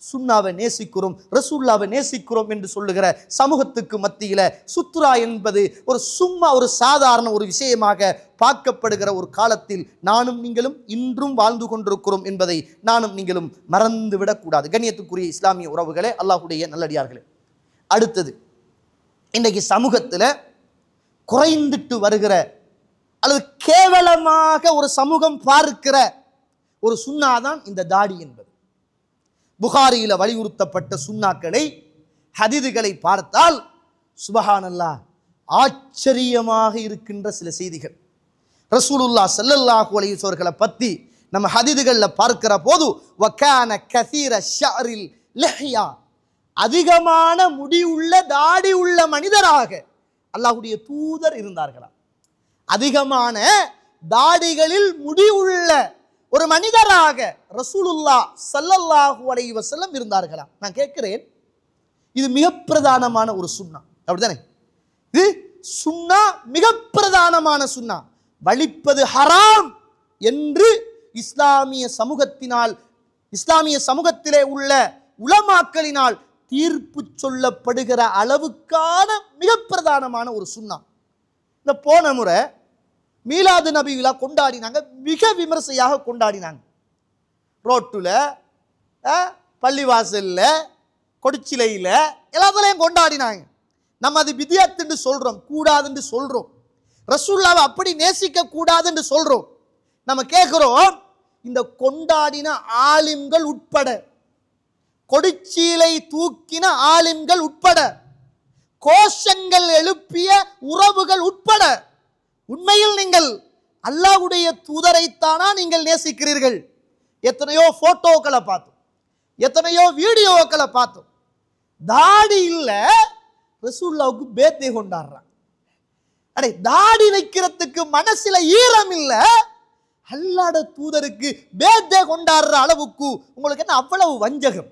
சுன்னாவை நேசிக்கிறோம், ரசூலுல்லாவை நேசிக்கிறோம் என்று சொல்லுகிற சமூகத்துக்கு மத்தியில சுத்ரா என்பது ஒரு சாதாரண ஒரு விஷயமாக பார்க்கப்படுகிற ஒரு காலத்தில் நானும் நீங்களும் இன்றும் வாழ்ந்து கொண்டிருக்கிறோம் என்பதை நானும் நீங்களும் மறந்து விடக்கூடாது. கண்ணியத்துக்குரிய இஸ்லாமிய உறவுகளே, அல்லாஹ்வுடைய நல்லடியார்களே, அடுத்தது இன்றைக்கு சமூகத்தில் குறைந்துட்டு வருகிற அல்லது கேவலமாக ஒரு சமூகம் பார்க்கிற ஒரு சுன்னாதான் இந்த தாடி என்பது. புகாரியில வலியுறுத்தப்பட்ட சுன்னாக்களை ஹதீதுகளை பார்த்தால் சுபஹானல்லாஹ் ஆச்சரியமாக இருக்கின்ற சில செய்திகள். ரசூலுல்லாஹ் ஸல்லல்லாஹு அலைஹி வஸல்லம் பத்தி நம்ம ஹதீதுகள்ல பார்க்கிற போது வகான கஸீர ஷஅரில் லிஹ்யா, அதிகமான முடி உள்ள தாடி உள்ள மனிதராக அல்லாஹ்வுடைய தூதர் இருந்தார்களாம். அதிகமான தாடிகளில் முடி உள்ள ஒரு மனிதராக ரசூலுல்லாஹ் ஸல்லல்லாஹு அலைஹி வஸல்லம் இருந்தார்களா? நான் கேட்கிறேன், இது மிக பிரதானமான ஒரு சுன்னா, அப்படிதானே? இது சுன்னா, மிக பிரதானமான சுன்னா. வலிப்பது ஹராம் என்று இஸ்லாமிய சமூகத்திலே உள்ள உலமாக்களினால் தீர்ப்பு சொல்லப்படுகிற அளவுக்கான மிக பிரதானமான ஒரு சுன்னா. இந்த போன முறை மீலாது நபி விழா கொண்டாடினாங்க, மிக விமர்சையாக கொண்டாடினாங்க. ரோட்டுல, பள்ளிவாசல்ல, கொடிச்சிலையில எல்லாத்துலையும் கொண்டாடினாங்க. நம்ம அது பித்அத்துன்னு சொல்றோம், கூடாதுன்னு சொல்றோம். ரசூலுல்லாவை அப்படி நேசிக்க கூடாதுன்னு சொல்றோம். நம்ம கேட்கிறோம், இந்த கொண்டாடின ஆலிம்கள் உட்பட, கொடிச்சீலை தூக்கின ஆலிம்கள் உட்பட, கோஷங்கள் எழுப்பிய உறவுகள் உட்பட, உண்மையில் நீங்கள் அல்லாஹ்வுடைய தூதரைத்தானா நீங்கள் நேசிக்கிறீர்கள்? எத்தனையோ போட்டோக்களை பார்த்தோம், எத்தனையோ வீடியோக்களை பார்த்தோம். தாடி இல்ல, ரசூலுல்லாஹ்வுக்கு பேர்த்டே கொண்டாடுறான். அடே, தாடி வைக்கிறதுக்கு மனசுல ஈரம் இல்ல, அல்லாஹ்வுடைய தூதருக்கு பேர்த்டே கொண்டாடுற அளவுக்கு உங்களுக்கு என்ன அவ்வளவு வஞ்சகம்?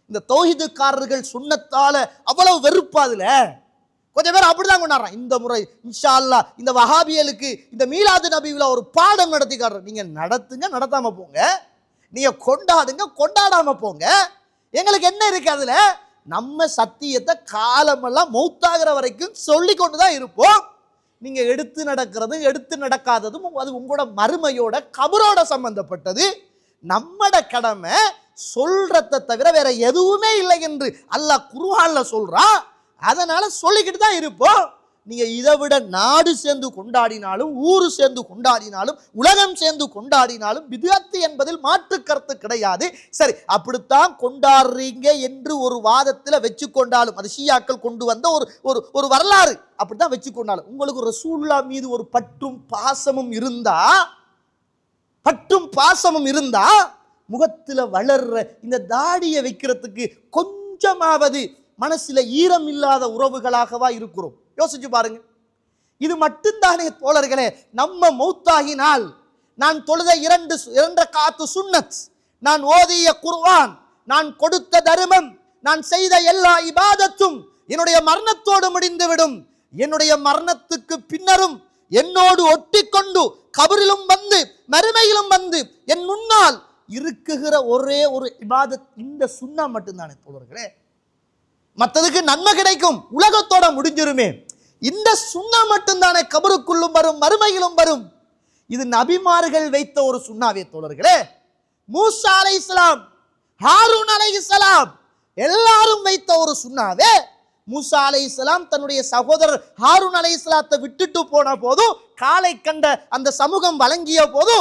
இந்த தௌஹீதுக்காரர்கள் சுன்னத்தால அவ்வளவு வெறுப்பாதுல. கொஞ்சம் பேர் அப்படிதான் கொண்டாடுறான். இந்த முறை இன்ஷா அல்லாஹ் இந்த வஹாபியலுக்கு இந்த மீலாது நபியில ஒரு பாடம் நடத்தி காட்டுறோம். நீங்க நடத்துங்க, நடத்தாம போங்க. நீங்க கொண்டாடுங்க, கொண்டாடாம போங்க. எங்களுக்கு என்ன இருக்கு அதுல? நம்ம சத்தியத்தை காலமெல்லாம் மௌத்தாகிற வரைக்கும் சொல்லி கொண்டுதான் இருப்போம். நீங்க எடுத்து நடக்கிறதும் எடுத்து நடக்காததும் அது உங்களோட மறுமையோட கபரோட சம்பந்தப்பட்டது. நம்மட கடமை சொல்றத தவிர வேற எதுவுமே இல்லை என்று அல்லாஹ் குர்ஆன்ல சொல்றான். அதனால சொல்லிக்கிட்டு தான் இருப்போம். நீங்க இதை விட நாடு சேர்ந்து கொண்டாடினாலும், ஊரு சேர்ந்து கொண்டாடினாலும், உலகம் சேர்ந்து கொண்டாடினாலும் பித்அத் என்பதில் மாற்று கருத்து கிடையாது. சரி, அப்படித்தான் கொண்டாடுறீங்க என்று ஒரு வாதத்தில் வச்சு கொண்டாலும், அது ஷியாக்கள் கொண்டு வந்த ஒரு வரலாறு, அப்படித்தான் வச்சு கொண்டாலும், உங்களுக்கு ரசூலுல்லாஹ் மீது ஒரு பற்றும் பாசமும் இருந்தா முகத்தில் வளர்ற இந்த தாடியை வைக்கிறதுக்கு கொஞ்சமாவது மனசுல ஈரம் இல்லாத உறவுகளாகவா இருக்கிறோம்? யோசிச்சு பாருங்க. இது மட்டும்தானே தோழர்களே, நம்ம மௌத்தாகினால் நான் தொழுத இரண்டு காத்து சுன்னத், நான் ஓதிய குர்ஆன், நான் கொடுத்த தர்மம், நான் செய்த எல்லா இபாதத்தும் என்னுடைய மரணத்தோடு முடிந்துவிடும். என்னுடைய மரணத்துக்கு பின்னரும் என்னோடு ஒட்டி கொண்டு கபரிலும் வந்து மறுமையிலும் வந்து என் முன்னால் இருக்குகிற ஒரே ஒரு இபாதத் இந்த சுன்னா மட்டும்தானே தோழர்களே. மற்றதுக்கு நன்மை கிடைக்கும், உலகத்தோட முடிஞ்சிருமே. இந்த சுன்னா மட்டும்தானே கபருக்குள்ளும் வரும், மறுமையிலும் வரும். இது நபிமார்கள் வைத்த ஒரு சுன்னாவே தோழர்களே. மூசா அலைஹிஸ்ஸலாம், ஹாரூன் அலைஹிஸ்ஸலாம் எல்லாரும் வைத்த ஒரு சுன்னாவே. மூசா அலைஹிஸ்ஸலாம் தன்னுடைய சகோதரர் ஹாரூன் அலைஹிஸ்ஸலாத்தை விட்டுட்டு போன போது, காலை கண்ட அந்த சமூகம் வணங்கிய போது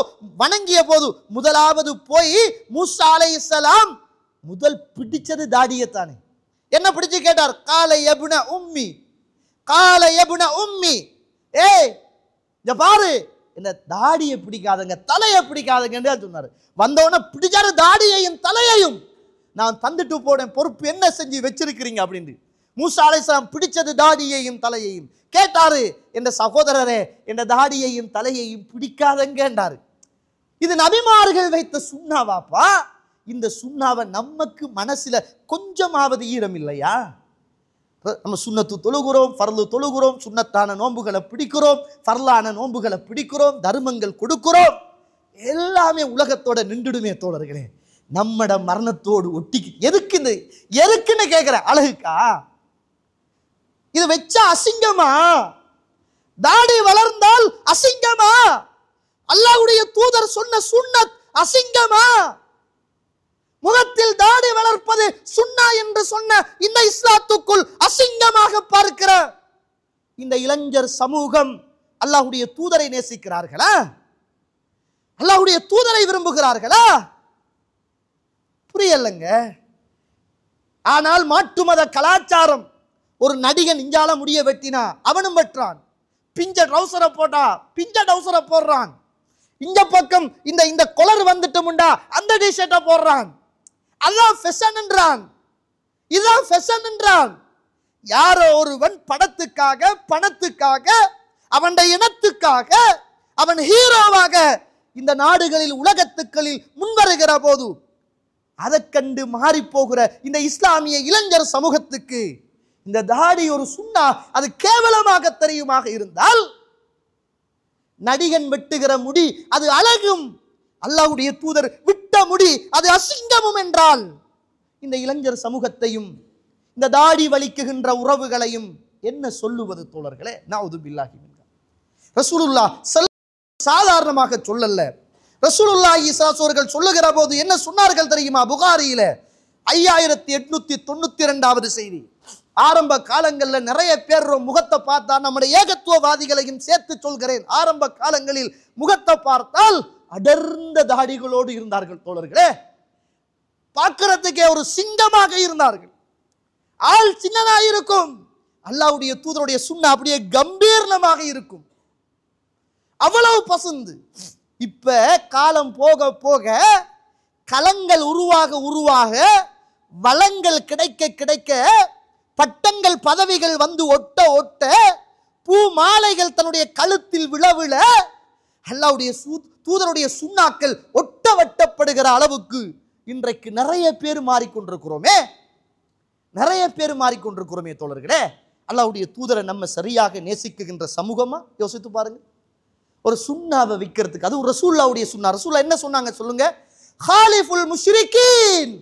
முதலாவது போய் மூசா அலைஹிஸ்ஸலாம் முதல் பிடிச்சது தாடியத்தானே. என்ன பிடிச்சு கேட்டார்? கால யப்ன உம்மி, ஏய் இங்க பாரு, இந்த தாடியை பிடிக்காதங்க, தலையை பிடிக்காதங்க சொன்னாரு. வந்தவன பிடிச்சாரு தாடியையும் தலையையும். நான் தந்துட்டு போனேன், பொறுப்பு என்ன செஞ்சு வச்சிருக்கிறீங்க அப்படின்னு. மூசா அலைஹிஸ்ஸலாம் பிடிச்சது தாடியையும் தலையையும். கேட்டாரு, என்ற சகோதரரே என்ற தாடியையும் தலையையும் பிடிக்காதங்க என்றாரு. இது நபிமார்கள் வைத்த சுன்னாவாப்பா. இந்த சுன்னாவை நமக்கு மனசுல கொஞ்சமாவது ஈரம் இல்லையா? நம்ம சுன்னத்து தொழுகிறோம், ஃபர்லு தொழுகிறோம், சுன்னத்தான நோன்புகளை பிடிக்கிறோம், ஃபர்லான நோன்புகளை பிடிக்கிறோம், தர்மங்கள் கொடுக்கிறோம், எல்லாமே உலகத்தோட நின்றுடுமே தோழர்களே. நம்மட மரணத்தோடு ஒட்டி எதுக்குன்னு கேட்கிற அழகுக்கா? இது வச்சா அசிங்கமா? தாடி வளர்ந்தால் அசிங்கமா? அல்லாஹ்வுடைய தூதர் சொன்ன சுன்னத் அசிங்கமா? முகத்தில் தாடி வளர்ப்பது சுன்னா என்று சொன்ன இந்த இஸ்லாத்துக்குள் அசிங்கமாக பார்க்கிற இந்த இளைஞர் சமூகம் அல்லாஹ்வுடைய தூதரை நேசிக்கிறார்களா? அல்லாஹ்வுடைய தூதரை விரும்புகிறார்களா? புரியலங்க. ஆனால் மாற்று மத கலாச்சாரம், ஒரு நடிகன் இஞ்சால முடிய வெட்டினா அவனும் வெட்டுறான், பிஞ்ச டவுசரை போட்டா பிஞ்ச டவுசரை போடுறான், இந்த பக்கம் இந்த கொலர் வந்துட்டு முண்டா அந்த டிஷர்ட்டை போடுறான். அதான் ஃபேஷன் என்றான், இதான் ஃபேஷன் என்றான். யாரோ ஒருவன் படத்துக்காக, பணத்துக்காக, அவன் இனத்துக்காக, அவன் ஹீரோவாக இந்த நாடுகளில் உலகத்துக்களில் முன்வருகிற போது அதை கண்டு மாறி போகிற இந்த இஸ்லாமிய இளைஞர் சமூகத்துக்கு இந்த தாடி ஒரு சுன்னா அது கேவலமாக தெரியுமாக இருந்தால், நடிகன் வெட்டுகிற முடி அது அழகும், அல்லாஹ்வுடைய தூதர் விட்ட முடி அது அசிங்கமும் என்றால், இந்த இளைஞர் சமூகத்தையும் இந்த தாடி வலிக்குகின்ற உறவுகளையும் என்ன சொல்லுவது தோழர்களே? நஅூது பில்லாஹி மின்ஹா. ரசூலுல்லாஹ் சாதாரணமாக சொல்லல. ரசூலுல்லாஹி ஸல்லல்லாஹு அலைஹி வஸல்லம் சொல்லுகிற போது என்ன சொன்னார்கள் தெரியுமா? புகாரியில 5892வது செய்தி. ஆரம்ப காலங்களில் நிறைய பேர் முகத்தை பார்த்தா, நம்முடைய ஏகத்துவவாதிகளையும் சேர்த்து சொல்கிறேன், ஆரம்ப காலங்களில் முகத்தை பார்த்தால் அடர்ந்த தாடிகளோடு இருந்தார்கள் தோழர்களே. பார்க்கிறதுக்கே ஒரு சிங்கமாக இருந்தார்கள். ஆள் சின்னதாக இருக்கும், அல்லாஹ்வுடைய தூதருடைய சுன்னா அப்படியே கம்பீரமாக இருக்கும். அவ்வளவு பசுந்து. இப்ப காலம் போக போக களங்கள் உருவாக உருவாக வளங்கள் கிடைக்க கிடைக்க பட்டங்கள் பதவிகள் வந்து ஒட்ட ஒட்ட பூ மாலைகள் தன்னுடைய கழுத்தில் விழவிழ அல்லாஹ்வுடைய தூதருடைய சுண்ணாக்கள் ஒட்ட வட்டப்படுகிற அளவுக்கு இன்றைக்கு நிறைய பேர் மாறிக்கொண்டிருக்கிறோமே, நிறைய பேர் மாறிக்கொண்டிருக்கிறோமே தோழர்களே. அல்லாஹ்வுடைய தூதரை நம்ம சரியாக நேசிக்குகின்ற சமூகமா? யோசித்து பாருங்க. ஒரு சுண்ணாவை விற்கிறதுக்கு, அது ரசூலுல்லாஹ்வுடைய சுன்னா. ரசூலுல்லாஹ் என்ன சொன்னாங்க சொல்லுங்க? ஹாலிஃபுல் முஷ்ரிகீன்,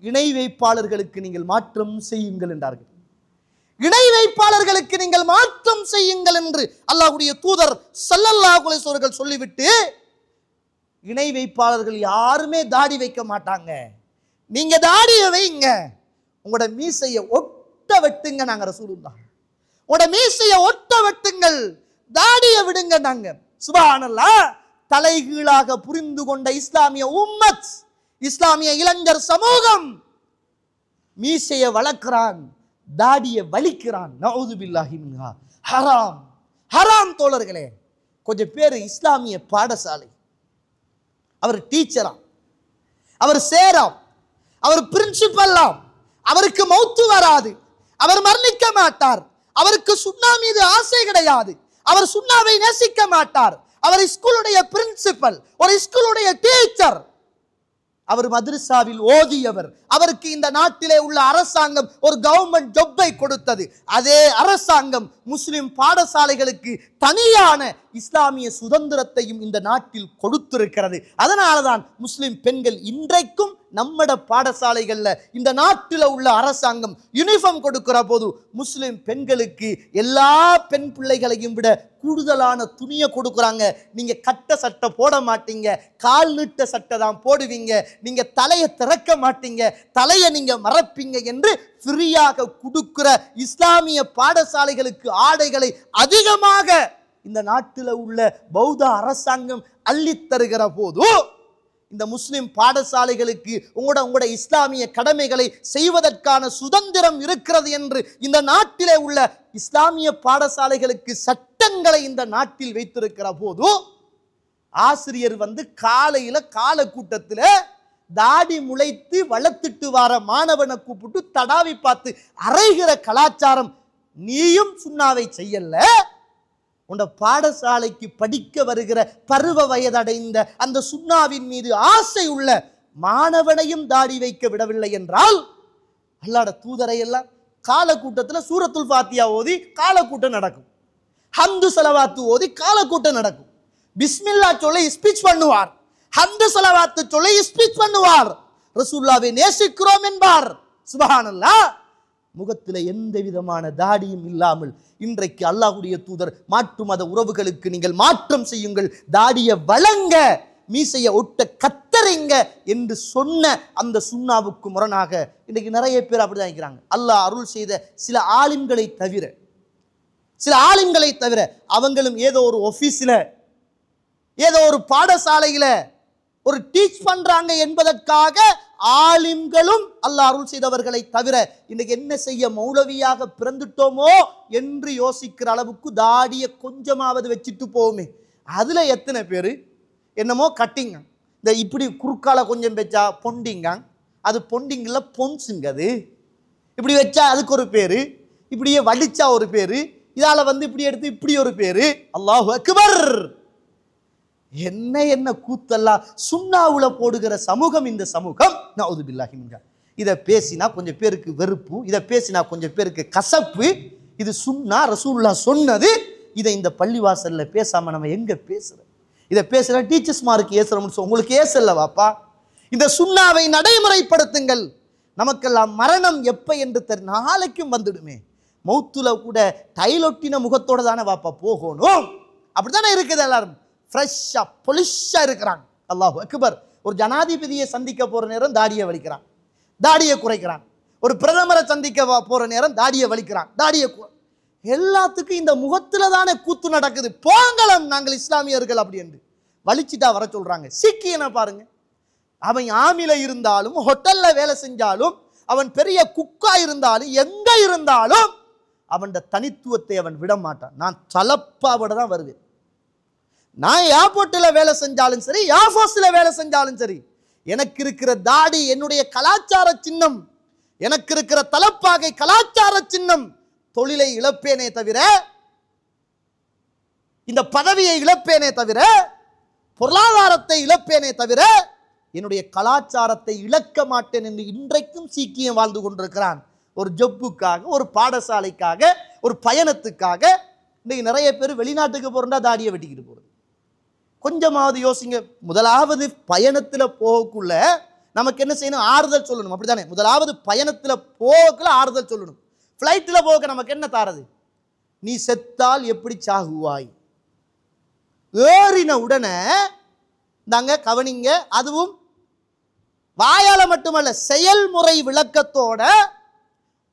இணை வைப்பாளர்களுக்கு நீங்கள் மாற்றம் செய்யுங்கள் என்றார்கள். இணை வைப்பாளர்களுக்கு நீங்கள் மாற்றம் செய்யுங்கள் என்று அல்லாஹ்வுடைய தூதர் ஸல்லல்லாஹு அலைஹி வஸல்லம் சொல்லிவிட்டு, இணை வைப்பாளர்கள் யாருமே தாடி வைக்க மாட்டாங்க, நீங்க தாடியை வைங்க, உங்களோட மீசையை ஒட்ட வெட்டுங்க, நாங்க ரசூலுல்லாஹ் உங்களோட மீசையை ஒட்ட வெட்டுங்கள், தாடியை விடுங்க நாங்க. சுப்ஹானல்லாஹ். தலைகீழாக புரிந்து கொண்ட இஸ்லாமிய உம்மத், இஸ்லாமிய இளைஞர் சமூகம் மீசையை வளர்க்கிறான், தாடியை வலிக்கிறான். நஊது பில்லாஹி மின்ஹா. ஹராம், ஹராம் தோழர்களே. கொஞ்சம் பேர் இஸ்லாமிய பாடசாலை, அவர் டீச்சராம், அவர் சேராம், அவர் பிரின்சிபல்லாம், அவருக்கு மௌத்து வராது, அவர் மரணிக்க மாட்டார், அவருக்கு சுன்னா மீது ஆசை கிடையாது, அவர் சுன்னாவை நேசிக்க மாட்டார், அவர் ஸ்கூலுடைய பிரின்சிபல், ஒரு ஸ்கூலுடைய டீச்சர், அவர் மதரசாவில் ஓதியவர், அவருக்கு இந்த நாட்டிலே உள்ள அரசாங்கம் ஒரு கவர்மெண்ட் ஜொப்பை கொடுத்தது. அதே அரசாங்கம் முஸ்லிம் பாடசாலைகளுக்கு தனியான இஸ்லாமிய சுதந்திரத்தையும் இந்த நாட்டில் கொடுத்திருக்கிறது. அதனாலதான் முஸ்லிம் பெண்கள் இன்றைக்கும் நம்மட பாடசாலைகள்ல இந்த நாட்டில் உள்ள அரசாங்கம் யூனிஃபார்ம் கொடுக்கிற போது முஸ்லிம் பெண்களுக்கு எல்லா பெண் பிள்ளைகளையும் விட கூடுதலான துணியை கொடுக்குறாங்க. நீங்க கட்ட சட்டை போட மாட்டீங்க, கால் நீட்ட சட்டை தான் போடுவீங்க, நீங்க தலையை திறக்க மாட்டீங்க, தலையை நீங்க மறைப்பீங்க என்று ஃப்ரீயாக கொடுக்கிற இஸ்லாமிய பாடசாலைகளுக்கு ஆடைகளை அதிகமாக இந்த நாட்டில் உள்ள பௌத்த அரசாங்கம் அள்ளித் தருகிற போது இந்த முஸ்லிம் பாடசாலைகளுக்கு உங்களோட இஸ்லாமிய கடமைகளை செய்வதற்கான சுதந்திரம் இருக்கிறது என்று இந்த நாட்டிலே உள்ள இஸ்லாமிய பாடசாலைகளுக்கு சட்டங்களை இந்த நாட்டில் வைத்திருக்கிற போது ஆசிரியர் வந்து காலையில கால கூட்டத்தில் தாடி முளைத்து வளர்த்துட்டு வர மாணவனை கூப்பிட்டு தடாவி பார்த்து அறைகிற கலாச்சாரம். நீயும் சுன்னாவை செய்யல, உண்ட பாடசாலைக்கு படிக்க வருகிற பருவ வயதடைந்த அந்த சுன்னாவின் மீது ஆசை உள்ள மாணவனையும் தாடி வைக்க விடவில்லை என்றால் அல்லாஹ்வுடைய தூதரை எல்லாம் காலக்கூட்டத்தில் சூரத்துல் ஃபாத்தியா ஓதி காலக்கூட்டம் நடக்கும், ஹம்து ஸலவாத்து ஓதி காலக்கூட்டம் நடக்கும், பிஸ்மில்லா சொல்லி ஸ்பீச் பண்ணுவார், ஹம்து ஸலவாத்து சொல்லி ஸ்பீச் பண்ணுவார், ரசூலுல்லாஹ்வை நேசிக்கிறோம் என்பார். சுப்ஹானல்லாஹ். முகத்தில் எந்த விதமான தாடியும் இல்லாமல் இன்றைக்கு அல்லாஹ்வுடைய தூதர் மாற்று மத உறவுகளுக்கு நீங்கள் மாற்றம் செய்யுங்கள், தாடியை வழங்க, மீசையை ஒட்ட கத்தறிங்க என்று சொன்ன அந்த சுன்னாவுக்கு முரணாக இன்றைக்கு நிறைய பேர் அப்படிதான் இருக்கிறாங்க. அல்லாஹ் அருள் செய்த சில ஆலிம்களை தவிர அவங்களும் ஏதோ ஒரு ஆபீஸ்ல ஏதோ ஒரு பாடசாலையில ஒரு டீச் பண்றாங்க என்பதற்காக ஆலிம்களும் அல்லாஹ் அருள் செய்தவர்களை தவிர இன்னைக்கு என்ன செய்ய மௌலவியாக பிறந்துட்டோமோ என்று யோசிக்கிற அளவுக்கு தாடியை கொஞ்சமாவது வச்சுட்டு போவோமே. அதுல எத்தனை பேர் என்னமோ கட்டிங்க, இந்த இப்படி குறுக்கால கொஞ்சம் வச்சா பொண்டிங்க, அது பொண்டிங்கில் பொன்சுங்க, அது இப்படி வச்சா அதுக்கு ஒரு பேரு, இப்படியே வலிச்சா ஒரு பேரு, இதால வந்து இப்படி எடுத்து இப்படி ஒரு பேரு. அல்லாஹு அக்பர். என்ன கூத்தெல்லாம் சுன்னாவுல போடுகிற சமூகம் இந்த சமூகம். நஊது பில்லாஹி மின்ஹா. இதை பேசினா கொஞ்சம் பேருக்கு வெறுப்பு, இதை பேசினா கொஞ்சம் பேருக்கு கசப்பு. இது சுன்னா, ரசூலுல்லாஹ் சொன்னது. இதை இந்த பள்ளிவாசல்ல பேசாம நம்ம எங்க பேசுறோம்? இதை பேசுற டீச்சர்ஸ்மாருக்கு ஏசுறோம்னு உங்களுக்கு ஏசல்ல வாப்பா. இந்த சுன்னாவை நடைமுறைப்படுத்துங்கள். நமக்கெல்லாம் மரணம் எப்ப என்று நாளைக்கும் வந்துடுமே. மௌத்துல கூட டைலொட்டின முகத்தோட தானே வாப்பா போகணும். அப்படித்தானே இருக்குது. எல்லாரும் ஃப்ரெஷ்ஷா பொலிஷா இருக்கிறாங்க. அல்லாஹு அக்பர். ஒரு ஜனாதிபதியை சந்திக்க போற நேரம் தாடியை வலிக்கிறான், தாடியை குறைக்கிறான். ஒரு பிரதமரை சந்திக்க போற நேரம் தாடியை வலிக்கிறான், தாடியை எல்லாத்துக்கும் இந்த முகத்துல தானே கூத்து நடக்குது. போங்கலம் நாங்கள் இஸ்லாமியர்கள் அப்படி என்று வலிச்சுட்டா வர சொல்றாங்க. சீக்கியனை பாருங்க, அவன் ஆமில இருந்தாலும் ஹோட்டல்ல வேலை செஞ்சாலும் அவன் பெரிய குக்கா இருந்தாலும் எங்க இருந்தாலும் அவன் தனித்துவத்தை அவன் விட மாட்டான். நான் தலப்பாவோட தான் வருவேன், நான் ஏர்போர்ட்டில் வேலை செஞ்சாலும் சரி, ஏர்ஃபோர்ஸில் வேலை செஞ்சாலும் சரி, எனக்கு இருக்கிற தாடி என்னுடைய கலாச்சார சின்னம், எனக்கு இருக்கிற தலப்பாகை கலாச்சார சின்னம். தொழிலை இழப்பேனே தவிர, இந்த பதவியை இழப்பேனே தவிர, பொருளாதாரத்தை இழப்பேனே தவிர, என்னுடைய கலாச்சாரத்தை இழக்க மாட்டேன் என்று இன்றைக்கும் சீக்கியம் வாழ்ந்து கொண்டிருக்கிறான். ஒரு ஜப்புக்காக, ஒரு பாடசாலைக்காக, ஒரு பயணத்துக்காக. இன்னைக்கு நிறைய பேர் வெளிநாட்டுக்கு போறா தாடியை வெட்டிக்கிட்டு போறது. கொஞ்சமாவது யோசிங்க. முதலாவது பயணத்தில் போகக்குள்ள நமக்கு என்ன செய்யணும்? ஆறுதல் சொல்லணும். அப்படித்தானே? முதலாவது பயணத்தில் போகக்குள்ள ஆறுதல் சொல்லணும். ஃப்ளைட்டில் போக நமக்கு என்ன தாரது? நீ செத்தால் எப்படி சாகுவாய்? ஏறின உடனே நாங்க கவனிங்க, அதுவும் வாயால மட்டுமல்ல, செயல்முறை விளக்கத்தோட.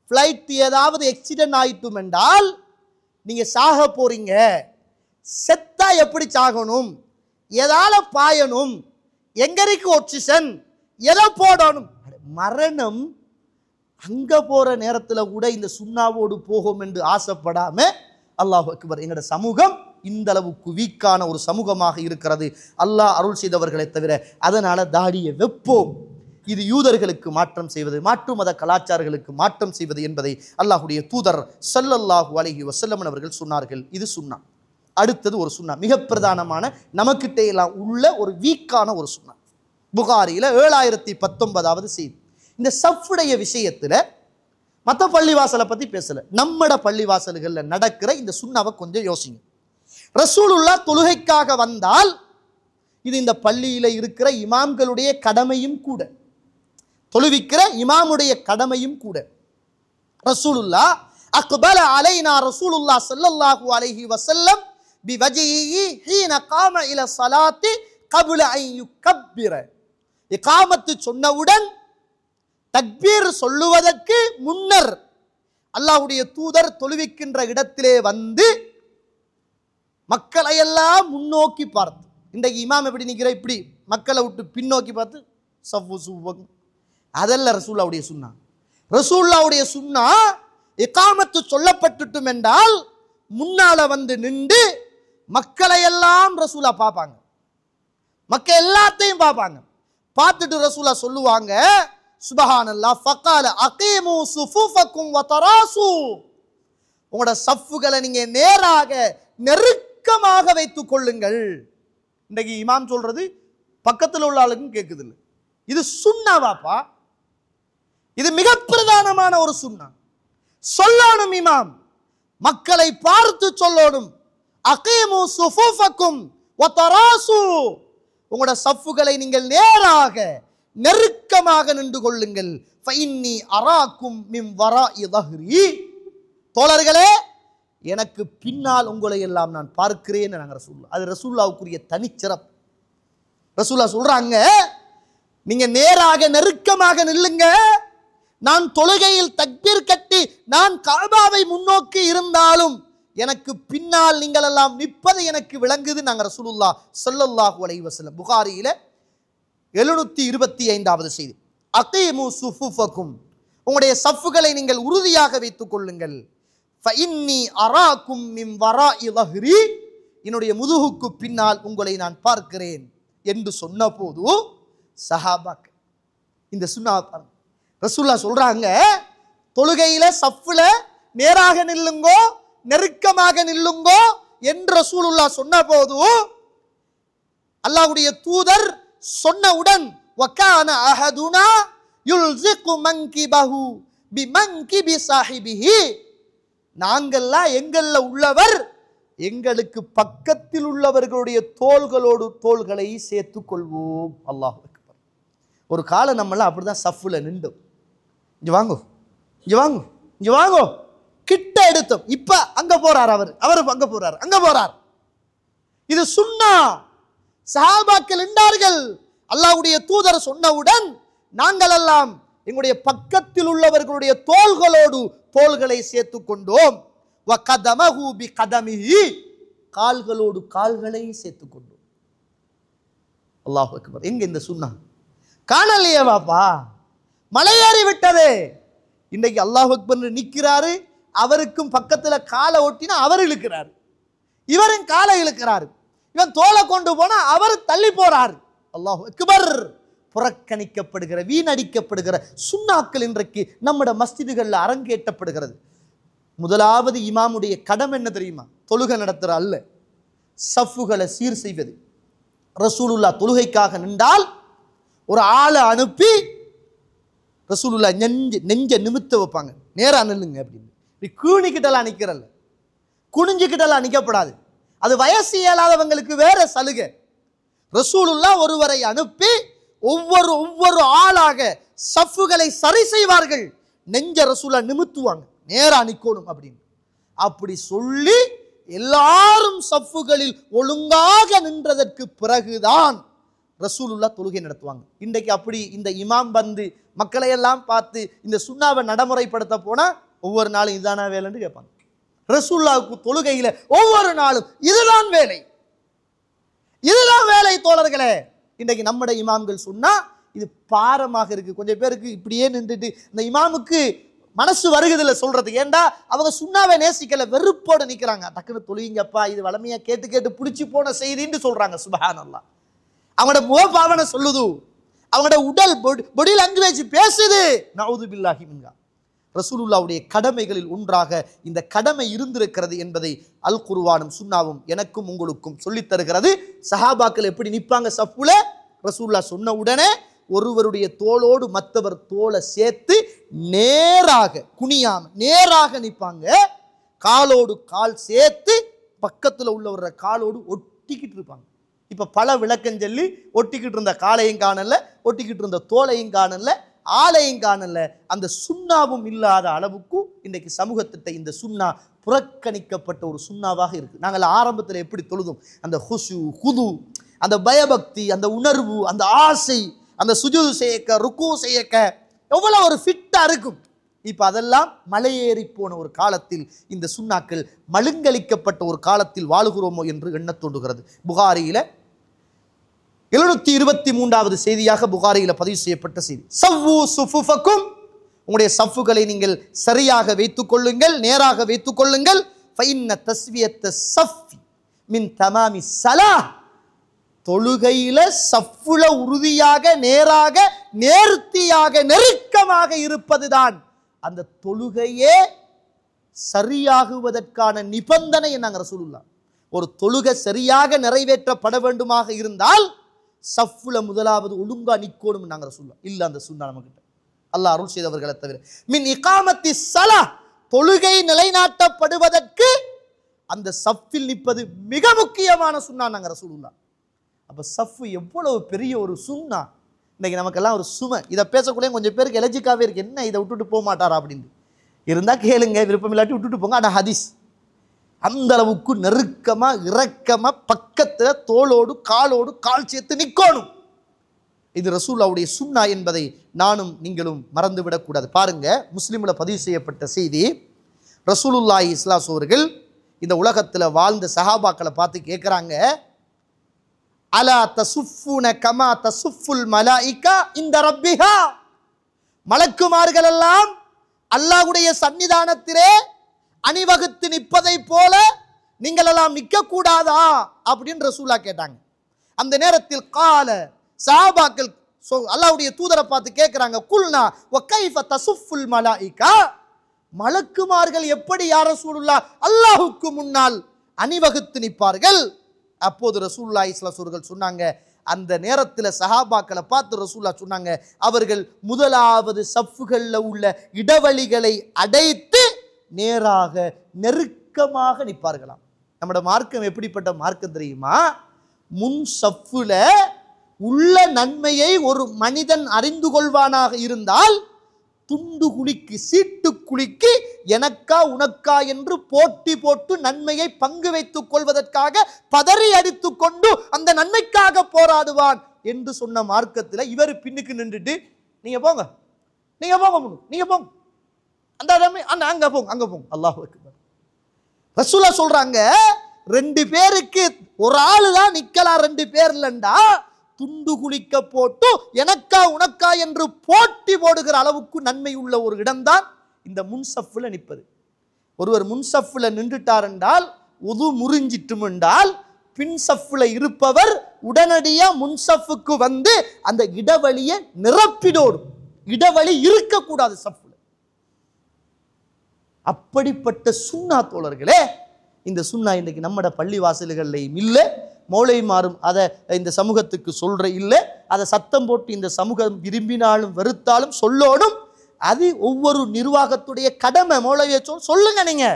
ஃப்ளைட் ஏதாவது எக்ஸிடென்ட் ஆயிட்டும் என்றால் நீங்க சாக போறீங்க, செத்தா எப்படி சாகணும், எதால பாயணும், எங்க இருக்கு ஆக்சிஜன், எதை போடணும். மரணம் அங்க போற நேரத்துல கூட இந்த சுண்ணாவோடு போகும் என்று ஆசைப்படாம, அல்லாஹ் அக்பர், எங்களோட சமூகம் இந்த அளவுக்கு வீக்கான ஒரு சமூகமாக இருக்கிறது. அல்லாஹ் அருள் செய்தவர்களை தவிர. அதனால தாடியை வெப்போம். இது யூதர்களுக்கு மாற்றம் செய்வது, மாற்று மத கலாச்சாரங்களுக்கு மாற்றம் செய்வது என்பதை அல்லாஹுடைய தூதர் ஸல்லல்லாஹு அலைஹி வஸல்லம் அவர்கள் சொன்னார்கள். இது சுன்னா. அடுத்தது ஒரு சுன்னா, மிக பிரதானமான, நமக்கிட்ட எல்லாம் உள்ள ஒரு வீக்கான ஒரு சுன்னா. புகாரியில் 7019வது செய்தி. இந்த சஃப்புடைய விஷயத்தில் மற்ற பள்ளிவாசலை பற்றி பேசலை, நம்மட பள்ளிவாசல்களில் நடக்கிற இந்த சுண்ணாவை கொஞ்சம் யோசிங்க. ரசூலுல்லாஹ் தொழுகைக்காக வந்தால் இது இந்த பள்ளியில் இருக்கிற இமாம்களுடைய கடமையும் கூட, தொழுவிக்கிற இமாமுடைய கடமையும் கூட. ரசூலுல்லாஹ் அக்பல அலைனா ரசூலுல்லாஹ் ஸல்லல்லாஹு அலைஹி வஸல்லம் பிவஜிஹி ஹீன காம இல ஸலாத்தி قبل ان يكبر. இகாமத்து சொன்னவுடன், தக்பீர் சொல்லுவதற்கு முன்னர் அல்லாஹ்வுடைய தூதர் தொழுவிக்கின்ற இடத்திலே வந்து மக்களை எல்லாம் முன்னோக்கி பார்த்து, இன்றைக்கு இமாம் எப்படி நிற்கிற, இப்படி மக்களை விட்டு பின்னோக்கி பார்த்து சஃபு சுவ், அதல்ல ரசூலுல்லாஹ்வுடைய சுன்னா. ரசூலுல்லாஹ்வுடைய சுன்னா இகாமத்து சொல்லப்பட்டுட்டும் என்றால் முன்னால வந்து நின்று மக்களை எல்லாம் ரசூலா பார்ப்பாங்க, மக்கள் எல்லாத்தையும் பார்ப்பாங்க. பார்த்துட்டு ரசூலா சொல்லுவாங்க, சுபஹானல்லாஹ், ஃபகால அகீமு சுஃபுஃபக்கும் வதராசு. உங்களோட சஃப்புகளை நீங்க நேராக நெருக்கமாக வைத்துக் கொள்ளுங்கள். இன்றைக்கு இமாம் சொல்றது பக்கத்தில் உள்ள ஆளுக்கும் கேட்குது இல்லை. இது சுன்னாவாப்பா? இது மிக பிரதானமான ஒரு சுன்னா. சொல்லணும் இமாம், மக்களை பார்த்து சொல்லணும். அகீமு சுஃபுஃபக்கும் வதராசு. உங்களோட சஃப்புகளை நீங்கள் நேராக நெருக்கமாக நின்று கொள்ளுங்கள். ஃபஇன்னி அராக்கும் மின் வராஇ ظஹ்ரி. தோழர்களே, எனக்கு பின்னால் உங்களை எல்லாம் நான் பார்க்கிறேன். நாங்கள் ரசூலுல்லாஹ், அது ரசூலுல்லாஹ்வுக்குரிய தனிச்சிறப்பு. ரசூலுல்லாஹ் சொல்றாங்க, நீங்க நேராக நெருக்கமாக நில்லுங்க. நான் தொழுகையில் தக்பீர் கட்டி நான் கஅபாவை முன்னோக்கி இருந்தாலும் எனக்கு பின்னால் நீங்கள் எல்லாம் நிற்பது எனக்கு விளங்குது. நாங்கள் ரசூலுல்லாஹ் ஸல்லல்லாஹு அலைஹி வஸல்லம். புகாரியில 725வது செய்தி. அகீமு சுஃபுஃபக்கும். உங்களுடைய சஃப்புகளை நீங்கள் உறுதியாக வைத்துக் கொள்ளுங்கள். ஃபஇன்னி அராக்கும் மின் வராஇ ظஹ்ரி. என்னுடைய முதுகுக்கு பின்னால் உங்களை நான் பார்க்கிறேன் என்று சொன்ன போது சஹாபாக்கள் இந்த சுன்னாவை பாருங்க. ரசூலுல்லாஹ் சொல்றாங்க, தொழுகையில சஃப்புல நேராக நில்லுங்கோ, நெருக்கமாக நில்லுங்கோ என்று ரசூலுல்லாஹ் சொன்ன போது அல்லாஹ்வுடைய தூதர் சொன்னவுடன், வகான அஹதுனா யுல்ஸிகு மன்கிபஹு பிமன்கிபி சாஹிபிஹி. நாங்கள்லாம் எங்கள்ல உள்ளவர் எங்களுக்கு பக்கத்தில் உள்ளவர்களுடைய தோள்களோடு தோள்களை சேர்த்துக் கொள்வோம். அல்லாஹ் அக்பர். ஒரு காலம் நம்மளாம் அப்படிதான் சஃப்புல நின்றோம். இங்க வாங்கோ, இங்க வாங்கோ, இங்க வாங்கோ, கிட்ட எடுத்தோம். இப்ப அங்க போறார், அவர் அங்க போறார், அங்க போறார். இது சுன்னா. சஹாபாக்கள் நின்றார்கள். அல்லாஹ்வுடைய தூதர் சொன்னவுடன் நாங்கள் எல்லாம் எங்களுடைய பக்கத்தில் உள்ளவர்களுடைய தோள்களோடு தோள்களை சேர்த்துக் கொண்டோம். வகதமஹு பிகதமிஹி. கால்களோடு கால்களை சேர்த்துக் கொண்டோம். அல்லாஹ் அக்பர். எங்க இந்த சுன்னா? காணலையே பாப்பா, மலையேறி விட்டது. இன்னைக்கு அல்லாஹ் அக்பர் நிற்கிறாரு, அவருக்கும் பக்கத்துல காலை ஒட்டினா அவர் இழுக்கிறாரு, இவரும் காலை இழுக்கிறாரு. இவன் தோலை கொண்டு போனா அவர் தள்ளி போறார். அல்லாஹ் அக்பர். புறக்கணிக்கப்படுகிற வீணடிக்கப்படுகிற சுன்னாக்கள் இன்றைக்கு நம்முடைய மஸ்ஜிதுகளில் அரங்கேற்றப்படுகிறது. முதலாவது இமாமுடைய கடமை என்ன தெரியுமா? தொழுகை நடத்துற அல்ல, சஃப்புகளை சீர் செய்வது. ரசூலுல்லாஹ் தொழுகைக்காக நின்றால் ஒரு ஆளை அனுப்பி ரசூலுல்லாஹ் நெஞ்ச நிமித்த வைப்பாங்க. நேரா நில்லுங்க அப்படின்னு. இப்படி கூணிக்கிட்டலாம் நிற்கிறல்ல, குனிஞ்சுக்கிட்டலாம் நிற்கப்படாது. அது வயசு இயலாதவங்களுக்கு வேற சலுகை. ரசூலுல்லாஹ் ஒருவரை அனுப்பி ஒவ்வொரு ஆளாக சஃப்புகளை சரி செய்வார்கள். நெஞ்ச ரசூலா நிமித்துவாங்க, நேரா நிக்கணும் அப்படின்னு. அப்படி சொல்லி எல்லாரும் சஃப்புகளில் ஒழுங்காக நின்றதற்கு பிறகுதான் ரசூலுல்லாஹ் தொழுகை நடத்துவாங்க. இன்றைக்கு அப்படி இந்த இமாம் வந்து மக்களை எல்லாம் பார்த்து இந்த சுன்னாவை நடைமுறைப்படுத்த போனா ஒவ்வொரு நாளும் இதுதானா வேலைன்னு கேட்பாங்க. ரசூலுல்லாஹ்வுக்கு தொழுகையில ஒவ்வொரு நாளும் இதுதான் வேலை, இதுதான் வேலை. தோழர்களே, இன்றைக்கு நம்முடைய இமாம்கள் சொன்னா இது பாரமாக இருக்கு. கொஞ்சம் பேருக்கு இப்படியே நின்றுட்டு இந்த இமாமுக்கு மனசு வருகுதில்ல சொல்றதுக்கு. ஏண்டா அவங்க சுண்ணாவை நேசிக்கல, வெறுப்போடு நிற்கிறாங்க. டக்குன்னு தொழுவிங்கப்பா, இது வளமையா கேட்டு கேட்டு பிடிச்சி போன செய்தின்னு சொல்றாங்க. சுப்ஹானல்லாஹ். அவங்களோட முகபாவனை சொல்லுது, அவங்களோட உடல் பாடி லாங்குவேஜ் பேசுது. நஊது பில்லாஹி மின்ஹா. ரசூலுல்லாஹ்வுடைய கடமைகளில் ஒன்றாக இந்த கடமை இருந்திருக்கிறது என்பதை அல் குர்ஆனும் சுன்னாவும் எனக்கும் உங்களுக்கும் சொல்லித் தருகிறது. சஹாபாக்கள் எப்படி நிற்பாங்க சஃப்புல? ரசூலுல்லாஹ் சொன்ன உடனே ஒருவருடைய தோளோடு மற்றவர் தோலை சேர்த்து நேராக குனியாம நேராக நிற்பாங்க. காலோடு கால் சேர்த்து பக்கத்தில் உள்ளவர காலோடு ஒட்டிக்கிட்டு இருப்பாங்க. இப்போ பல விளக்கம் சொல்லி ஒட்டிக்கிட்டு இருந்த காலையும் காணல, ஒட்டிக்கிட்டு இருந்த தோலையும் காணல, ஆலையும் காணல. அந்த சுண்ணாவும் இல்லாத அளவுக்கு இன்றைக்கு சமூகத்திட்ட இந்த சுண்ணா புறக்கணிக்கப்பட்ட ஒரு சுண்ணாவாக இருக்கு. நாங்கள் ஆரம்பத்தில் எப்படி தொழுதும் அந்த ஹுசு ஹுது, அந்த பயபக்தி, அந்த உணர்வு, அந்த ஆசை, அந்த சுஜூது செய்யக்க ருக்கு செய்யக்க எவ்வளோ ஒரு ஃபிட்டா இருக்கும். இப்போ அதெல்லாம் மலையேறி போன ஒரு காலத்தில், இந்த சுண்ணாக்கள் மழுங்கலிக்கப்பட்ட ஒரு காலத்தில் வாழுகிறோமோ என்று எண்ணத் தோன்றுகிறது. புகாரியில 723வது செய்தியாக புகாரியில பதிவு செய்யப்பட்ட செய்தி. சவ்வு சுஃபுஃபக்கும், உங்களுடைய சஃப்புகளை நீங்கள் சரியாக வைத்துக் கொள்ளுங்கள், நேராக வைத்துக் கொள்ளுங்கள். ஃபைன்ன தஸ்வியத்த ஸஃப் மின் தமாமி ஸலாஹ். தொழுகையில சஃப்புல உறுதியாக நேராக நேர்த்தியாக நெருக்கமாக இருப்பதுதான் அந்த தொழுகையே சரியாகுவதற்கான நிபந்தனை என்னாங்க ரசூலுல்லாஹ். ஒரு தொழுகை சரியாக நிறைவேற்றப்பட வேண்டுமாக இருந்தால் சஃப்புல முதலாவது ஒழுங்கா நிக்கணும் நாங்க ரசூலுல்லாஹ். இல்ல அந்த சுன்னா நமக்கிட்ட அல்லாஹ் அருள் செய்தவர்களை தவிர. மின் இகாமத்தி ஸலாஹ், தொழுகை நிலைநாட்டப்படுவதற்கு அந்த சஃப்பில் நிற்பது மிக முக்கியமான சுன்னா நாங்க ரசூலுல்லாஹ். அப்ப சஃப்பு எவ்வளவு பெரிய ஒரு சுன்னா. இன்னைக்கு நமக்கெல்லாம் ஒரு சுமை. இதை பேசக்கூடிய கொஞ்சம் பேருக்கு எலர்ஜிக்காவே இருக்கு. என்ன இதை விட்டுட்டு போக மாட்டாரா அப்படின்னு இருந்தா கேளுங்க, விருப்பம் இல்லாட்டி விட்டுட்டு போங்க. ஆனா ஹதீஸ் அந்த அளவுக்கு நெருக்கமா இரக்கமா பக்கத்துல தோளோடு காலோடு கால் சேர்த்து நிக்கணும். இது ரசூலுல்லாஹ்வுடைய சுன்னா என்பதை நானும் நீங்களும் மறந்துவிடக்கூடாது. பாருங்க, முஸ்லிம்ல பதிவு செய்யப்பட்ட செய்தி. ரசூலுல்லாஹி ஸல்லல்லாஹு அலைஹி அவர்கள் இந்த உலகத்துல வாழ்ந்த சஹாபாக்களை பார்த்து கேட்கிறாங்க, அலா தசுஃபுன கமா தசுஃபுல் மலாயிகா இந்த ரப்பிஹா. மலக்குமார்கள் எல்லாம் அல்லாஹ்வுடைய சன்னிதானத்திலே அணிவகுத்து நிற்பதை போல நீங்கள் எல்லாம் நிற்க கூடாதா அப்படின்னு ரசூலுல்லாஹ் கேட்டாங்க. அந்த நேரத்தில் கால சஹாபாக்கள் அல்லாஹ்வுடைய தூதரை பார்த்து கேட்கிறாங்க, குல்னா வ கைஃப தசுஃபுல் மலாயிகா. மலக்குமார்கள் எப்படி யா ரசூலுல்லாஹ் அல்லாஹ்வுக்கு முன்னால் அணிவகுத்து நிற்பார்கள்? அப்போது ரசூலுல்லாஹி ஸல்லல்லாஹு அலைஹி வஸல்லம் சொன்னாங்க, அந்த நேரத்தில் சஹாபாக்களை பார்த்து ரசூலுல்லாஹ் சொன்னாங்க, அவர்கள் முதலாவது சஃப்புகளில் உள்ள இடைவெளிகளை அடைத்து நேராக நெருக்கமாக நிற்பார்களாம். நம்முடைய மார்க்கம் எப்படிப்பட்ட மார்க்கம் தெரியுமா? முன் சஃப்புல உள்ள நன்மையை ஒரு மனிதன் அறிந்து கொள்வானாக இருந்தால் துண்டு குளிக்கு சீட்டு குளிக்கு எனக்கா உனக்கா என்று போட்டி போட்டு நன்மையை பங்கு வைத்துக் கொள்வதற்காக பதறி அடித்துக் கொண்டு அந்த நன்மைக்காக போராடுவான் என்று சொன்ன மார்க்கத்தில் இவர் பின்னுக்கு நின்றுட்டு நீங்க போங்க, நீங்க போங்க, நீங்க போங்க, அந்த அங்க போங்க, அங்க போங்க. அல்லாஹ் அக்பர். ரசூலுல்லாஹ் சொல்றாங்க, ரெண்டு பேருக்கு ஒரு ஆளு தான் நிக்கலாம், ரெண்டு பேர் இல்லண்டா துண்டு குளிக்க போட்டு எனக்கா உனக்கா என்று போட்டி போடுகிற அளவுக்கு நன்மை உள்ள ஒரு இடம்தான் இந்த முன்சஃப்ல நிற்பது. ஒருவர் முன்சஃப்ல நின்றுட்டார் என்றால் உது முறிஞ்சிட்டும் என்றால் பின் சஃப்ல இருப்பவர் உடனடியா முன் சஃப்க்கு வந்து அந்த இடவழியை நிரப்பிடோடும். இடவழி இருக்கக்கூடாது சஃப்ல. அப்படிப்பட்ட சுன்னா தோழர்களே, இந்த சுன்னா இன்னைக்கு நம்மட பள்ளி வாசல்கள்லையும் இல்லை, மௌலைமாரும் அதை இந்த சமூகத்துக்கு சொல்ற இல்லை. அதை சத்தம் போட்டு இந்த சமூகம் விரும்பினாலும் வெறுத்தாலும் சொல்லோடும். அது ஒவ்வொரு நிர்வாகத்துடைய கடமை. மௌலவியை சொல்லுங்க, நீங்க